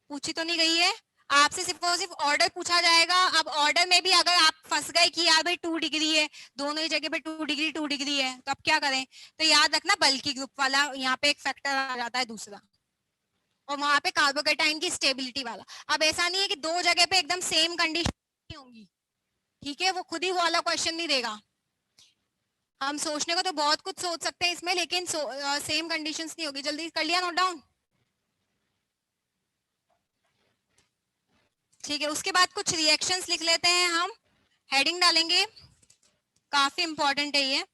Speaker 1: पूछी तो नहीं गई है। आपसे सिर्फ और सिर्फ ऑर्डर पूछा जाएगा। अब ऑर्डर में भी अगर आप फंस गए कि यार भाई 2 डिग्री है, दोनों ही जगह पे 2 डिग्री 2 डिग्री है, तो अब क्या करें? तो याद रखना बल्कि ग्रुप वाला यहाँ पे एक फैक्टर आ जाता है दूसरा, और वहां पे कार्बोकेटाइन की स्टेबिलिटी वाला। अब ऐसा नहीं है कि दो जगह पे एकदम सेम कंडीशन होंगी, ठीक है, वो खुद ही वो वाला क्वेश्चन नहीं देगा। हम सोचने को तो बहुत कुछ सोच सकते हैं इसमें, लेकिन सेम कंडीशंस नहीं होगी। जल्दी कर लिया नोट डाउन? ठीक है, उसके बाद कुछ रिएक्शंस लिख लेते हैं हम, हेडिंग डालेंगे, काफी इंपॉर्टेंट है ये।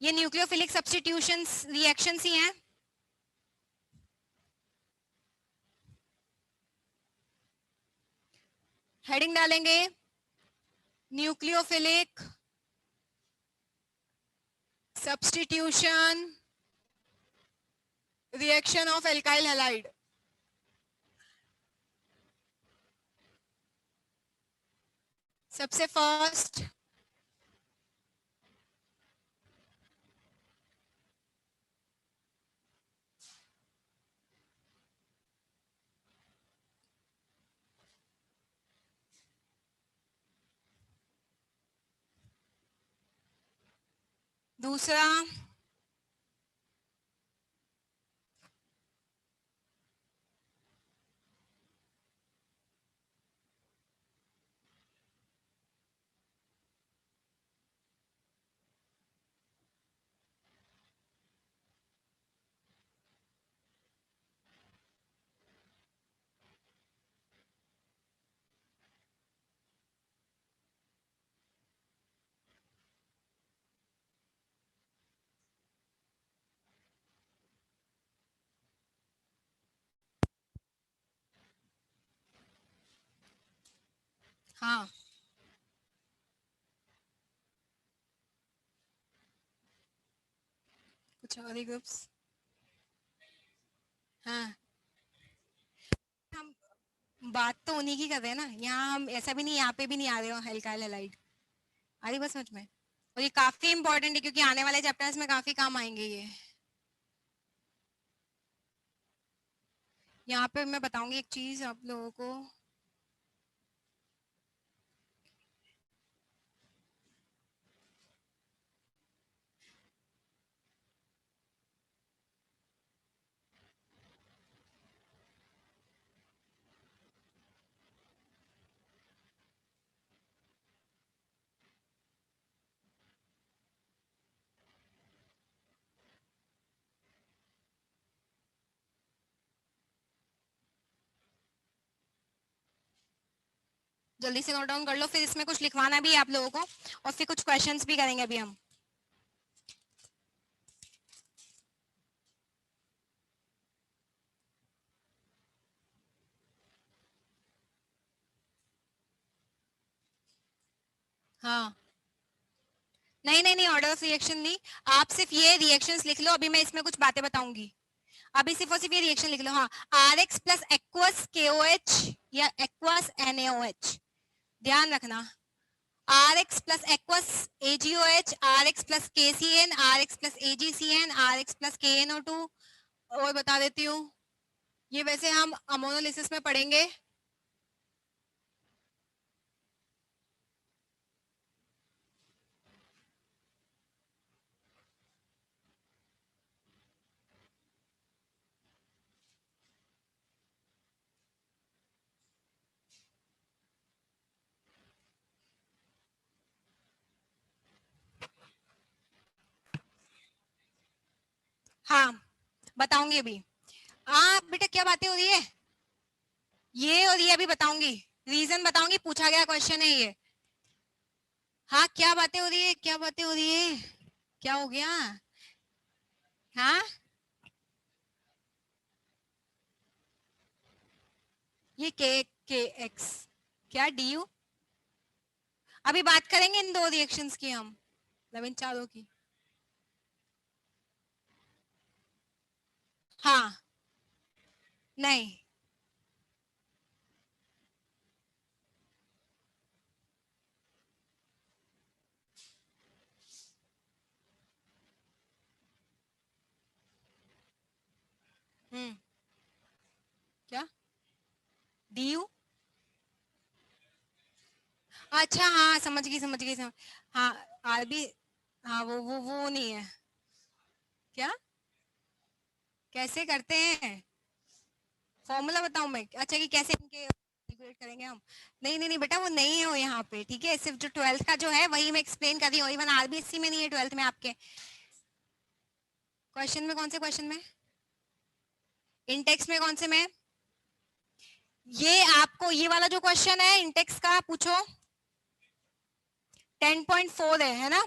Speaker 1: ये न्यूक्लियोफिलिक सब्स्टिट्यूशंस रिएक्शंस ही हैं। हेडिंग डालेंगे nucleophilic substitution reaction of alkyl halide. सबसे फर्स्ट दूसरा हाँ कुछ और ग्रुप्स। हाँ, हम बात तो उन्हीं की कर रहे हैं ना, यहाँ हम ऐसा भी नहीं, यहाँ पे भी नहीं आ रहे हो एल्काइल हैलाइड। आ रही बस समझ में। और ये काफी इंपॉर्टेंट है क्योंकि आने वाले चैप्टर्स में काफी काम आएंगे ये। यहाँ पे मैं बताऊंगी एक चीज आप लोगों को। जल्दी से नोट डाउन कर लो, फिर इसमें कुछ लिखवाना भी है आप लोगों को, और फिर कुछ क्वेश्चंस भी करेंगे अभी हम। हाँ, नहीं नहीं नहीं, ऑर्डर ऑफ रिएक्शन नहीं। आप सिर्फ ये रिएक्शंस लिख लो, अभी मैं इसमें कुछ बातें बताऊंगी। अभी सिर्फ और सिर्फ ये रिएक्शन लिख लो। हाँ, R X plus aqueous KOH या एक्वस एनएओएच, ध्यान रखना। R X plus aqueous AgOH, R X plus K C N, R X plus AgCN, R X plus K N O two. और बता देती हूँ, ये वैसे हम अमोनोलिसिस में पढ़ेंगे। हाँ, बताऊंगी अभी। हाँ बेटा, क्या बातें हो रही है, ये और ये अभी बताऊंगी, रीजन बताऊंगी, पूछा गया क्वेश्चन है ये। हाँ, क्या बातें हो रही है, क्या बातें हो रही है, क्या हो गया? हाँ, ये के एक्स, क्या डी यू? अभी बात करेंगे इन दो रिएक्शंस की हम, मतलब इन चारों की। हाँ, नहीं। हम्म, क्या डी यू? अच्छा हाँ, समझ गई समझ गई समझ। हाँ, आर बी। हाँ, वो नहीं है। क्या? कैसे करते हैं, फॉर्मूला बताऊं मैं? अच्छा, कि कैसे इनके कैलकुलेट करेंगे हम? नहीं नहीं नहीं बेटा, वो नहीं है वो यहाँ पे, ठीक है। सिर्फ जो 12th का जो है वही मैं एक्सप्लेन कर रही हूँ। इवन आरबीएससी में नहीं है 12th में आपके क्वेश्चन में। कौन से क्वेश्चन में? इंटेक्स में कौन से में? ये आपको ये वाला जो क्वेश्चन है इंटेक्स का पूछो, 10.4 है ना?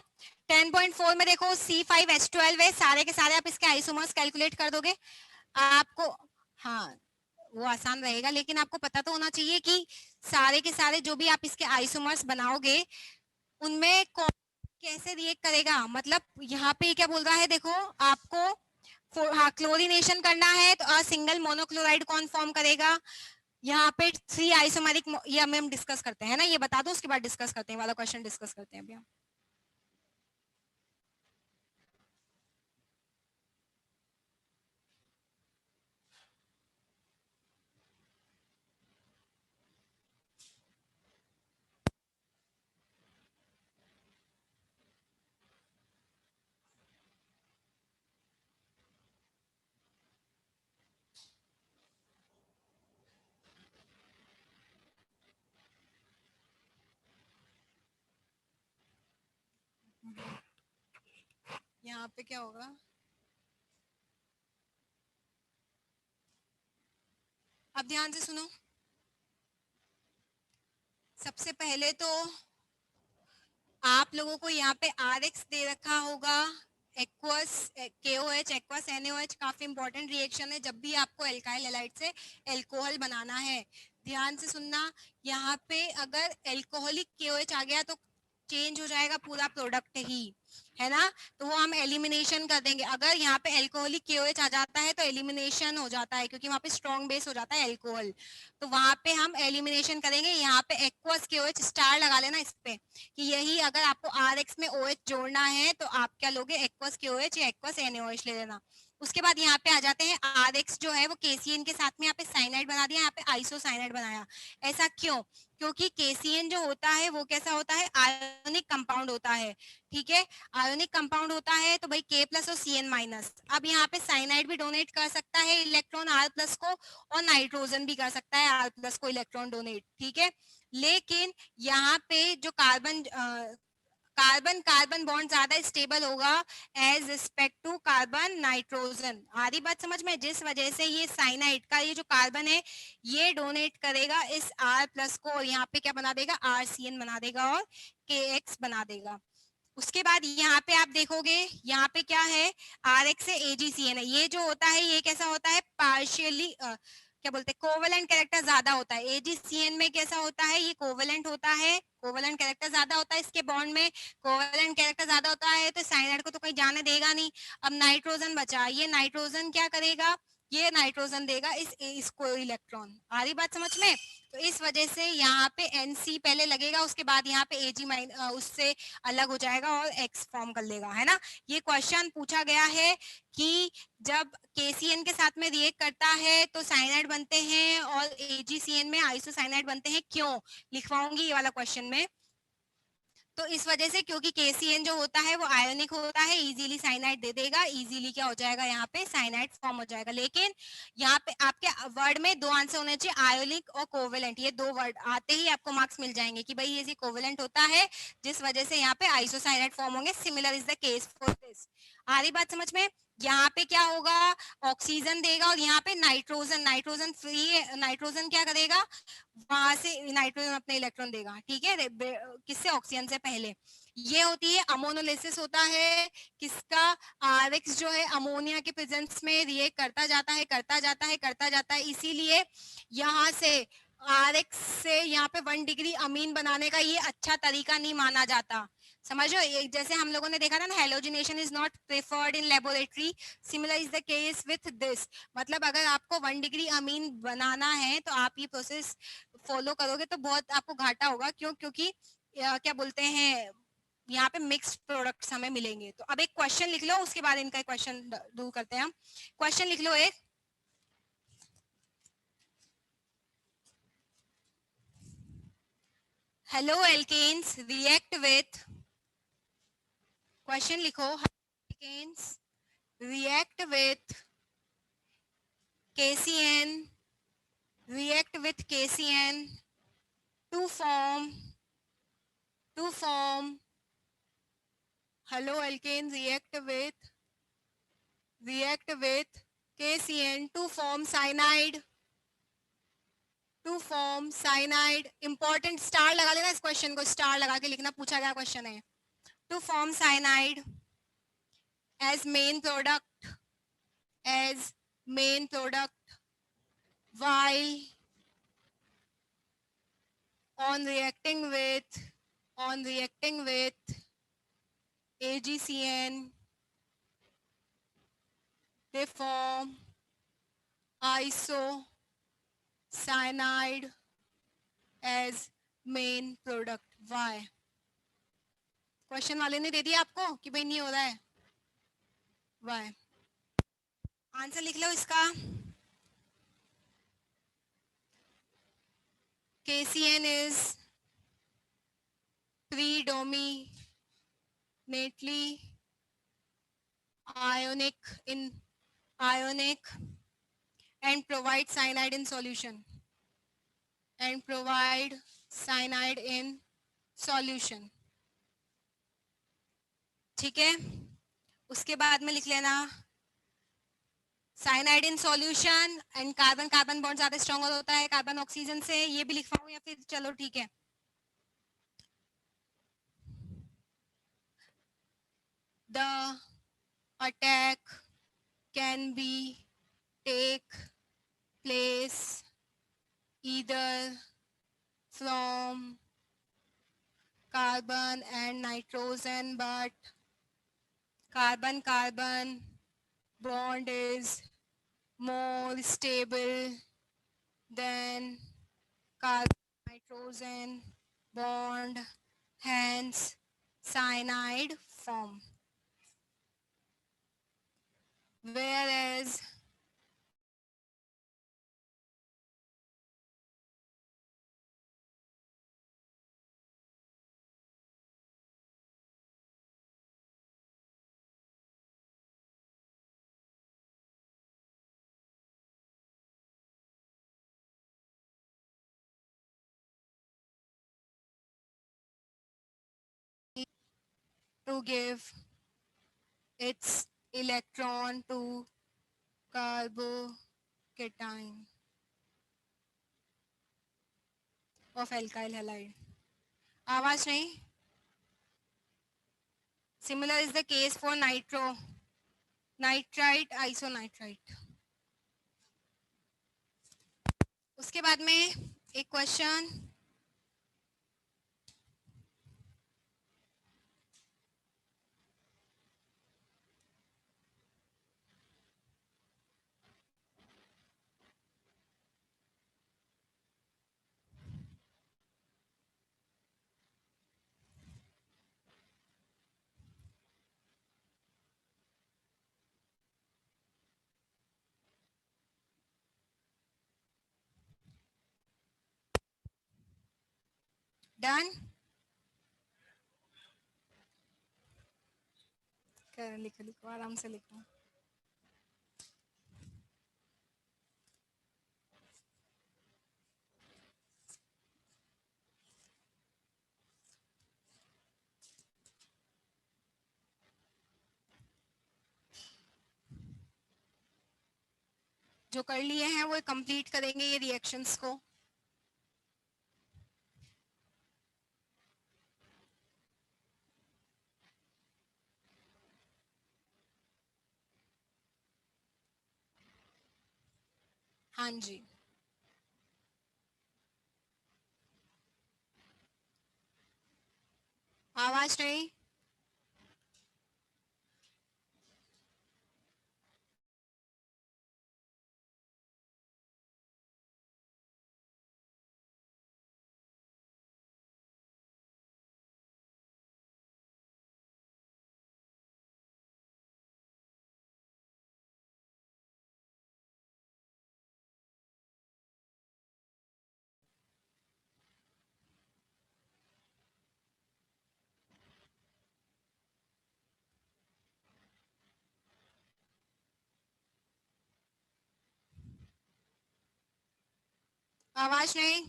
Speaker 1: 10.4 में देखो C5H12 है, सारे के सारे आप इसके आइसोमर्स कैलकुलेट कर दोगे आपको। हाँ, वो आसान रहेगा, लेकिन आपको पता तो होना चाहिए कि सारे के सारे जो भी आप इसके आइसोमर्स बनाओगे उनमें कौन कैसे रिएक्ट करेगा। मतलब यहाँ पे क्या बोल रहा है, देखो आपको हाँ क्लोरीनेशन करना है तो सिंगल मोनोक्लोराइड कौन फॉर्म करेगा। यहाँ पे 3 आइसोमेरिक, ये हम डिस्कस करते हैं ना, ये बता दो उसके बाद डिस्कस करते हैं वाला क्वेश्चन, डिस्कस करते हैं अभी हम। यहाँ पे क्या होगा, अब ध्यान से सुनो। सबसे पहले तो आप लोगों को यहाँ पे RX दे रखा होगा, एक्वस KOH, एक्वस NaOH। काफी इंपॉर्टेंट रिएक्शन है जब भी आपको एल्काइल हैलाइड से एल्कोहल बनाना है। ध्यान से सुनना, यहाँ पे अगर एल्कोहलिक KOH आ गया तो चेंज हो जाएगा पूरा प्रोडक्ट ही, है ना? तो वो हम एलिमिनेशन कर देंगे। अगर यहाँ पे एल्कोहलिक KOH आ जाता है तो एलिमिनेशन हो जाता है, क्योंकि वहां पे स्ट्रॉन्ग बेस हो जाता है एल्कोहल, तो वहां पे हम एलिमिनेशन करेंगे। यहाँ पे एक्वस KOH स्टार लगा लेना इस पे, कि यही अगर आपको RX में OH जोड़ना है तो आप क्या लोगे, एक्वस KOH या एक्वस NaOH ले लेना। उसके बाद यहाँ पे आ जाते हैं, RX जो है वो KCN के साथ में यहाँ पे साइनाइड बना दिया, यहाँ पे आइसोसाइनाइड बनाया। ऐसा क्यों? क्योंकि KCN जो होता है वो कैसा होता है, आयोनिक कंपाउंड होता है, ठीक है। आयोनिक कंपाउंड होता है तो भाई K प्लस और CN माइनस। अब यहाँ पे साइनाइड भी डोनेट कर सकता है इलेक्ट्रॉन R प्लस को, और नाइट्रोजन भी कर सकता है R प्लस को इलेक्ट्रॉन डोनेट, ठीक है। लेकिन यहाँ पे जो कार्बन कार्बन कार्बन बॉन्ड ज्यादा स्टेबल होगा as respect to carbon nitrogen. आधी बात समझ में? जिस वजह से ये साइनाइड का ये जो कार्बन है ये डोनेट करेगा इस R प्लस को, और यहाँ पे क्या बना देगा, RCN बना देगा और KX बना देगा। उसके बाद यहाँ पे आप देखोगे, यहाँ पे क्या है, RX से AgCN है। ये जो होता है ये कैसा होता है, पार्शियली क्या बोलते हैं, कोवेलेंट कैरेक्टर ज्यादा होता है। AgCN में कैसा होता है, ये कोवेलेंट होता है, कोवेलेंट कैरेक्टर ज्यादा होता है इसके बॉन्ड में। कोवेलेंट कैरेक्टर ज्यादा होता है तो साइनाइड को तो कहीं जाने देगा नहीं। अब नाइट्रोजन बचा, ये नाइट्रोजन क्या करेगा, ये नाइट्रोजन देगा इसको इलेक्ट्रॉन। आ रही बात समझ में? तो इस वजह से यहाँ पे NC पहले लगेगा, उसके बाद यहाँ पे Ag उससे अलग हो जाएगा और X फॉर्म कर लेगा, है ना? ये क्वेश्चन पूछा गया है कि जब KCN के साथ में रिएक्ट करता है तो साइनाइड बनते हैं और AgCN में आइसोसाइनाइड बनते हैं। क्यों? लिखवाऊंगी ये वाला क्वेश्चन में। तो इस वजह से, क्योंकि KCN जो होता है वो आयोनिक होता है, इजीली साइनाइड दे देगा, इजीली क्या हो जाएगा, यहाँ पे साइनाइड फॉर्म हो जाएगा। लेकिन यहाँ पे आपके वर्ड में 2 आंसर होने चाहिए, आयोनिक और कोवेलेंट। ये 2 वर्ड आते ही आपको मार्क्स मिल जाएंगे कि भाई ये कोवेलेंट होता है, जिस वजह से यहाँ पे आइसोसाइनाइड फॉर्म होंगे। Similar is the case for this. आ रही बात समझ में? यहाँ पे क्या होगा, ऑक्सीजन देगा, और यहाँ पे नाइट्रोजन, नाइट्रोजन फ्री है, नाइट्रोजन क्या करेगा, वहां से नाइट्रोजन अपने इलेक्ट्रॉन देगा, ठीक है, किससे, ऑक्सीजन से पहले। ये होती है अमोनोलिसिस होता है किसका, RX जो है अमोनिया के प्रेजेंस में रिएक्ट करता जाता है, करता जाता है, करता जाता है। इसीलिए यहाँ से RX से यहाँ पे 1 डिग्री अमीन बनाने का ये अच्छा तरीका नहीं माना जाता। समझो, जैसे हम लोगों ने देखा था ना, halogenation is not preferred in laboratory, similar is the case with this. मतलब अगर आपको 1 डिग्री अमीन बनाना है तो आप ये प्रोसेस फॉलो करोगे तो बहुत आपको घाटा होगा। क्यों? क्योंकि क्या बोलते हैं, यहाँ पे मिक्स्ड प्रोडक्ट्स हमें मिलेंगे। तो अब एक क्वेश्चन लिख लो, उसके बाद इनका क्वेश्चन दूर करते हैं हम। क्वेश्चन लिख लो एक, halo alkanes react with, question लिखो, alkanes react with KCN react with KCN to form haloalkanes react with KCN to form cyanide important star लगा लेना इस क्वेश्चन को स्टार लगा के लिखना पूछा गया क्वेश्चन है to form cyanide as main product while on reacting with AgCN they form isocyanide as main product. Why? Question वाले ने दे दिया आपको कि भाई नहीं हो रहा है Why? आंसर लिख लो इसका KCN is predominantly ionic and provide cyanide in solution ठीक है उसके बाद में लिख लेना cyanide in solution and carbon bond ज्यादा स्ट्रॉन्ग होता है कार्बन ऑक्सीजन से ये भी लिखवाऊं या फिर चलो ठीक है the attack can be take place either from carbon and nitrogen but carbon bond is more stable than carbon nitrogen bond, hence cyanide form. Whereas to give its electron to carbocation of alkyl halide. आवाज नहीं Similar is the case for nitrite, isonitrite. उसके बाद में एक question done लिखो आराम से लिखो जो कर लिए हैं वो कंप्लीट करेंगे ये रिएक्शंस को हाँ जी आवाज नहीं आवाज नहीं।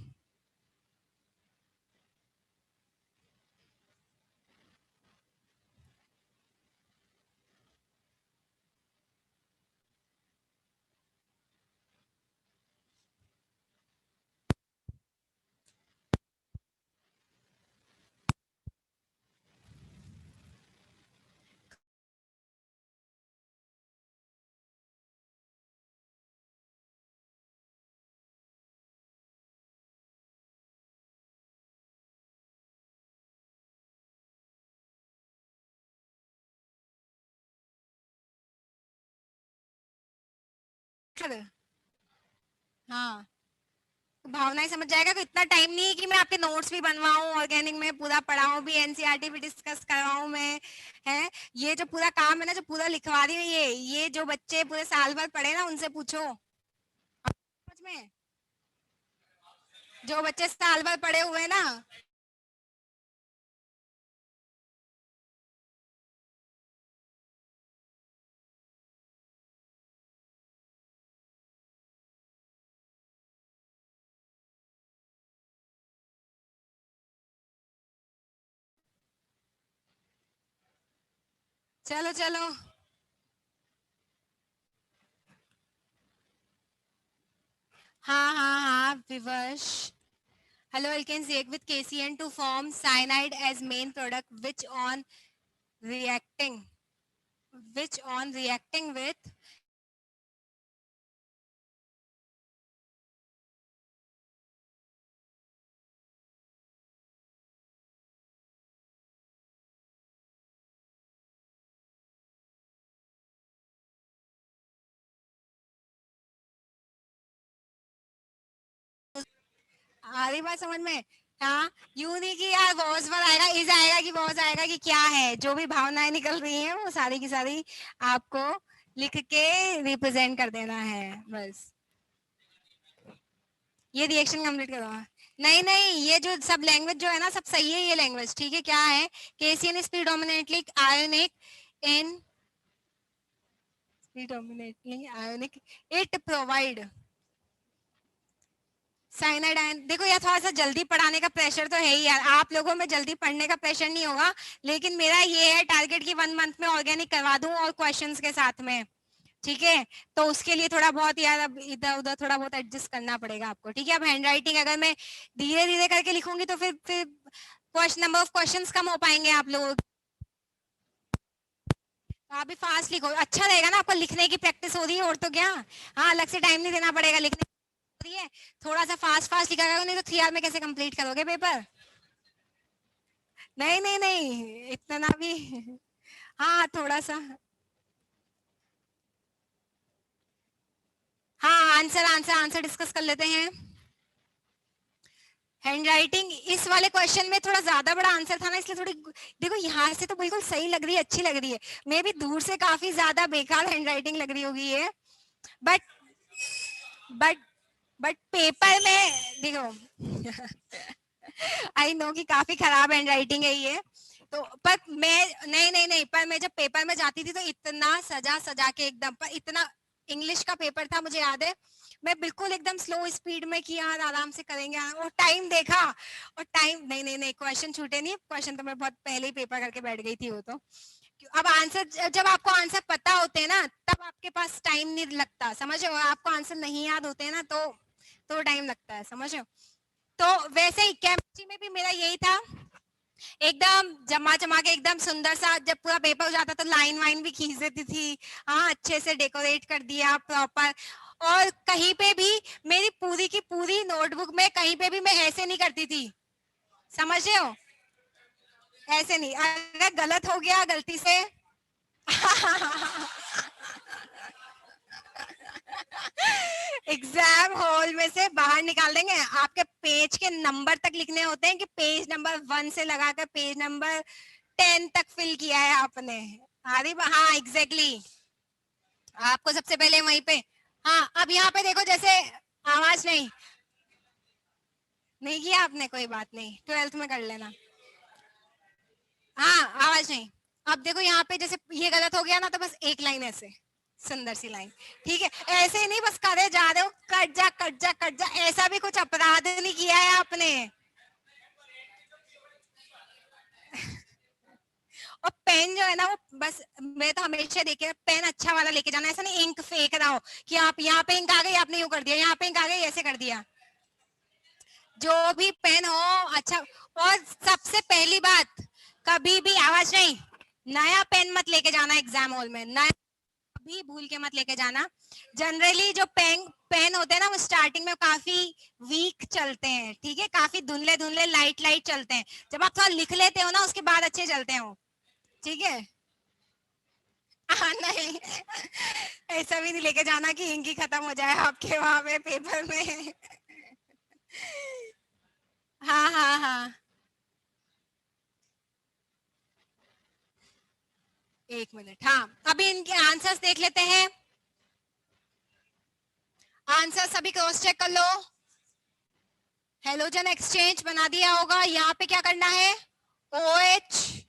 Speaker 1: हाँ, भावनाएं समझ जाएगा। तो इतना टाइम नहीं है कि मैं आपके नोट्स भी बनवाऊं, ऑर्गेनिक में पूरा पढ़ाऊं भी, एनसीईआरटी भी डिस्कस करवाऊं मैं। है, ये जो पूरा काम है ना, जो पूरा लिखवा रही हूँ, ये जो बच्चे पूरे साल भर पढ़े ना, उनसे पूछो। समझ में, जो बच्चे साल भर पढ़े हुए ना। चलो चलो। हाँ हाँ हाँ विवश। Hello, alkanes react with KCN to form cyanide as main product, reacting which on reacting with आ रही बात समझ में। हाँ, यू नहीं कि यार वॉज पर आएगा, इज आएगा कि वॉज आएगा कि क्या है, जो भी भावनाएं निकल रही हैं वो सारी की सारी आपको लिख के रिप्रेजेंट कर देना है बस। ये रिएक्शन कंप्लीट करो। नहीं नहीं, ये जो सब लैंग्वेज जो है ना, सब सही है ये लैंग्वेज, ठीक है। क्या है, KCN is predominantly ionic in predominantly ionic, it provide cyanide ion. देखो यार, थोड़ा सा जल्दी पढ़ाने का प्रेशर तो है ही यार, आप लोगों में जल्दी पढ़ने का प्रेशर नहीं होगा, लेकिन मेरा ये है टारगेट कि 1 मंथ में ऑर्गेनिक करवा दूं और क्वेश्चंस के साथ में, ठीक है। तो उसके लिए थोड़ा बहुत यार, अब इधर उधर थोड़ा बहुत एडजस्ट करना पड़ेगा आपको, ठीक है। अब हैंड राइटिंग अगर मैं धीरे धीरे करके लिखूंगी तो फिर क्वेश्चन नंबर ऑफ क्वेश्चंस कम हो पाएंगे आप लोगों। आप भी फास्ट लिखो, अच्छा रहेगा ना, आपको लिखने की प्रैक्टिस हो रही है और तो क्या। हाँ, अलग से टाइम नहीं देना पड़ेगा लिखने के लिए। थोड़ा सा फास्ट फास्ट लिखा करो, नहीं तो 3 आवर में कैसे कंप्लीट करोगे पेपर। नहीं नहीं नहीं, इतना भी। हाँ थोड़ा सा। हाँ, आंसर आंसर आंसर डिस्कस कर लेते हैं। हैंड राइटिंग इस वाले क्वेश्चन में थोड़ा ज्यादा बड़ा आंसर था ना, इसलिए थोड़ी। देखो यहाँ से तो बिल्कुल सही लग रही है, अच्छी लग रही है। मे भी दूर से काफी ज्यादा बेकार हैंड राइटिंग लग रही होगी ये। बट बट बट पेपर में देखो। आई नो कि काफी खराब हैंड राइटिंग है ये। तो पर मैं, नहीं नहीं नहीं, पर मैं जब पेपर में जाती थी तो इतना सजा सजा के एकदम, पर इतना। इंग्लिश का पेपर था मुझे याद है, मैं बिल्कुल एकदम स्लो स्पीड में किया, आराम से करेंगे, और टाइम देखा। और टाइम, नहीं नहीं नहीं, क्वेश्चन छूटे नहीं, क्वेश्चन तो मैं बहुत पहले ही पेपर करके बैठ गई थी वो तो। अब आंसर, जब आपको आंसर पता होते हैं ना, तब आपके पास टाइम नहीं लगता, समझ रहे हो। आपको आंसर नहीं याद होते हैं ना, तो टाइम लगता है, समझ रहे हो। तो वैसे ही केमिस्ट्री में भी मेरा यही था, एकदम जमा जमा के एकदम सुंदर सा, जब पूरा पेपर हो जाता तो लाइन वाइन भी खींच देती थी। हाँ, अच्छे से डेकोरेट कर दिया प्रॉपर। और कहीं पे भी, मेरी पूरी की पूरी नोटबुक में कहीं पे भी मैं ऐसे नहीं करती थी, समझ रहे हो। ऐसे नहीं, अगर गलत हो गया गलती से। एग्जाम हॉल में से बाहर निकाल देंगे, आपके पेज के नंबर तक लिखने होते हैं कि पेज नंबर 1 से लगाकर पेज नंबर 10 तक फिल किया है आपने। अरे हाँ एग्जैक्टली, आपको सबसे पहले वहीं पे। हाँ, अब यहाँ पे देखो जैसे, आवाज नहीं, नहीं किया आपने, कोई बात नहीं, 12th में कर लेना। हाँ, आवाज नहीं। अब देखो यहाँ पे जैसे ये गलत हो गया ना, तो बस एक लाइन ऐसे, सुंदर सी लाइन। ठीक है, ऐसे ही नहीं बस करे जा रहे हो, कट जा कट जा कट जा, ऐसा भी कुछ अपराध नहीं किया है आपने। और पेन जो है ना वो बस, मैं तो हमेशा देखे पेन अच्छा वाला लेके जाना, ऐसा नहीं इंक फेंक रहा हो कि आप यहाँ पे इंक आ गई आपने यूं कर दिया, यहाँ पे इंक आ गई ऐसे कर दिया। जो भी पेन हो अच्छा। और सबसे पहली बात, कभी भी आवाज नहीं, नया पेन मत लेके जाना एग्जाम हॉल में, नया भी भूल के मत लेके जाना। जनरली जो पेन पेन होते हैं ना वो स्टार्टिंग में काफी वीक चलते हैं, ठीक है, काफी धुंधले धुंधले लाइट लाइट चलते हैं, जब आप थोड़ा लिख लेते हो ना उसके बाद अच्छे चलते हैं वो, ठीक है। हाँ नहीं, ऐसा भी नहीं लेके जाना कि इंक ही खत्म हो जाए आपके वहां पे पेपर में। हाँ हाँ हाँ, एक मिनट, हाँ अभी इनके आंसर्स देख लेते हैं। आंसर सभी क्रॉस चेक कर लो। हेलोजन एक्सचेंज बना दिया होगा, यहाँ पे क्या करना है, OH,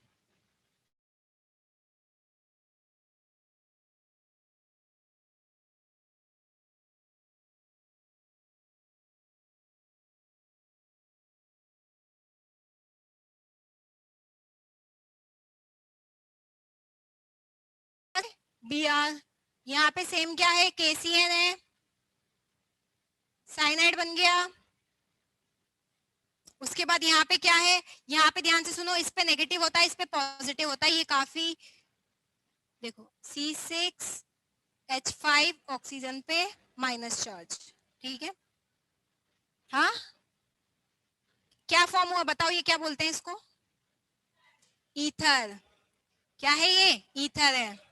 Speaker 1: Br, यहाँ पे सेम क्या है, KCN है, साइनाइड बन गया। उसके बाद यहाँ पे क्या है, यहाँ पे ध्यान से सुनो, इस पे नेगेटिव होता है इस पे पॉजिटिव होता है, ये काफी देखो, C6H5 ऑक्सीजन पे माइनस चार्ज, ठीक है। हाँ, क्या फॉर्म हुआ बताओ, ये क्या बोलते हैं इसको, ईथर। क्या है ये, ईथर है।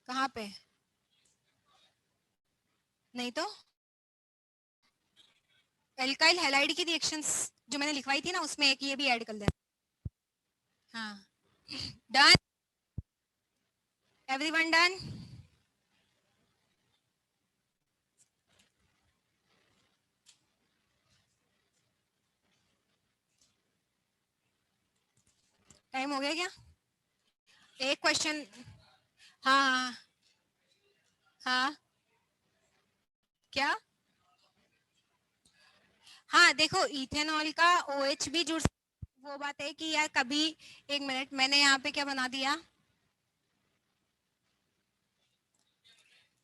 Speaker 1: कहाँ पे, नहीं तो एल्काइल हैलाइड की रिएक्शंस जो मैंने लिखवाई थी ना उसमें एक ये भी ऐड कर देना। हाँ, डन, एवरीवन डन। टाइम हो गया क्या, एक क्वेश्चन। हाँ हाँ हाँ, क्या, हाँ देखो इथेनॉल का OH भी जुड़, वो बात है कि यार कभी, एक मिनट मैंने यहाँ पे क्या बना दिया,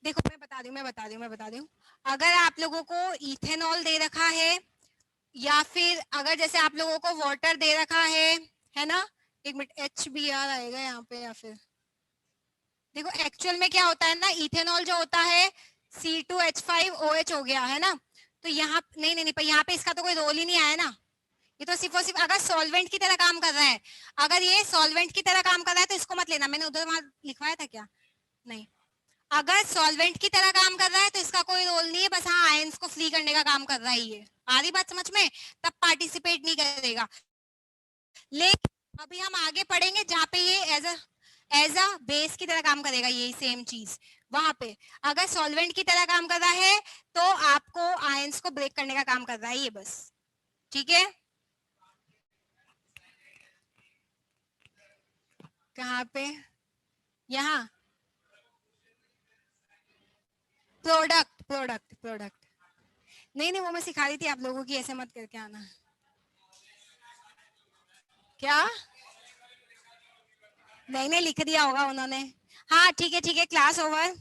Speaker 1: देखो मैं बता दूं, अगर आप लोगों को इथेनॉल दे रखा है या फिर अगर जैसे आप लोगों को वाटर दे रखा है ना, एक मिनट HBr आएगा यहाँ पे, या फिर देखो एक्चुअल में क्या होता है ना, इथेनॉल जो होता है C2H5OH हो गया है ना, तो यहाँ नहीं नहीं नहीं, पर यहाँ पे इसका तो कोई रोल ही नहीं आया ना, ये तो सिर्फ और सिर्फ अगर सॉल्वेंट की तरह काम कर रहा है, अगर ये सॉल्वेंट की तरह काम कर रहा है तो इसको मत लेना, मैंने उधर वहां लिखवाया था क्या, नहीं, अगर सॉल्वेंट की तरह काम कर रहा है तो इसका कोई रोल नहीं है, बस हाँ आयंस को फ्री करने का काम कर रहा है ये, आ रही बात समझ में, तब पार्टिसिपेट नहीं करेगा। लेकिन अभी हम आगे पढ़ेंगे जहाँ पे ये एज अ बेस की तरह काम करेगा, यही सेम चीज वहां पे, अगर सॉल्वेंट की तरह काम कर रहा है तो आपको आयंस को ब्रेक करने का काम कर रहा है ये, बस, ठीक है। कहाँ पे, यहाँ, प्रोडक्ट, नहीं नहीं वो मैं सिखा रही थी आप लोगों की, ऐसे मत करके आना। क्या, नहीं नहीं लिख दिया होगा उन्होंने। हाँ ठीक है क्लास ओवर।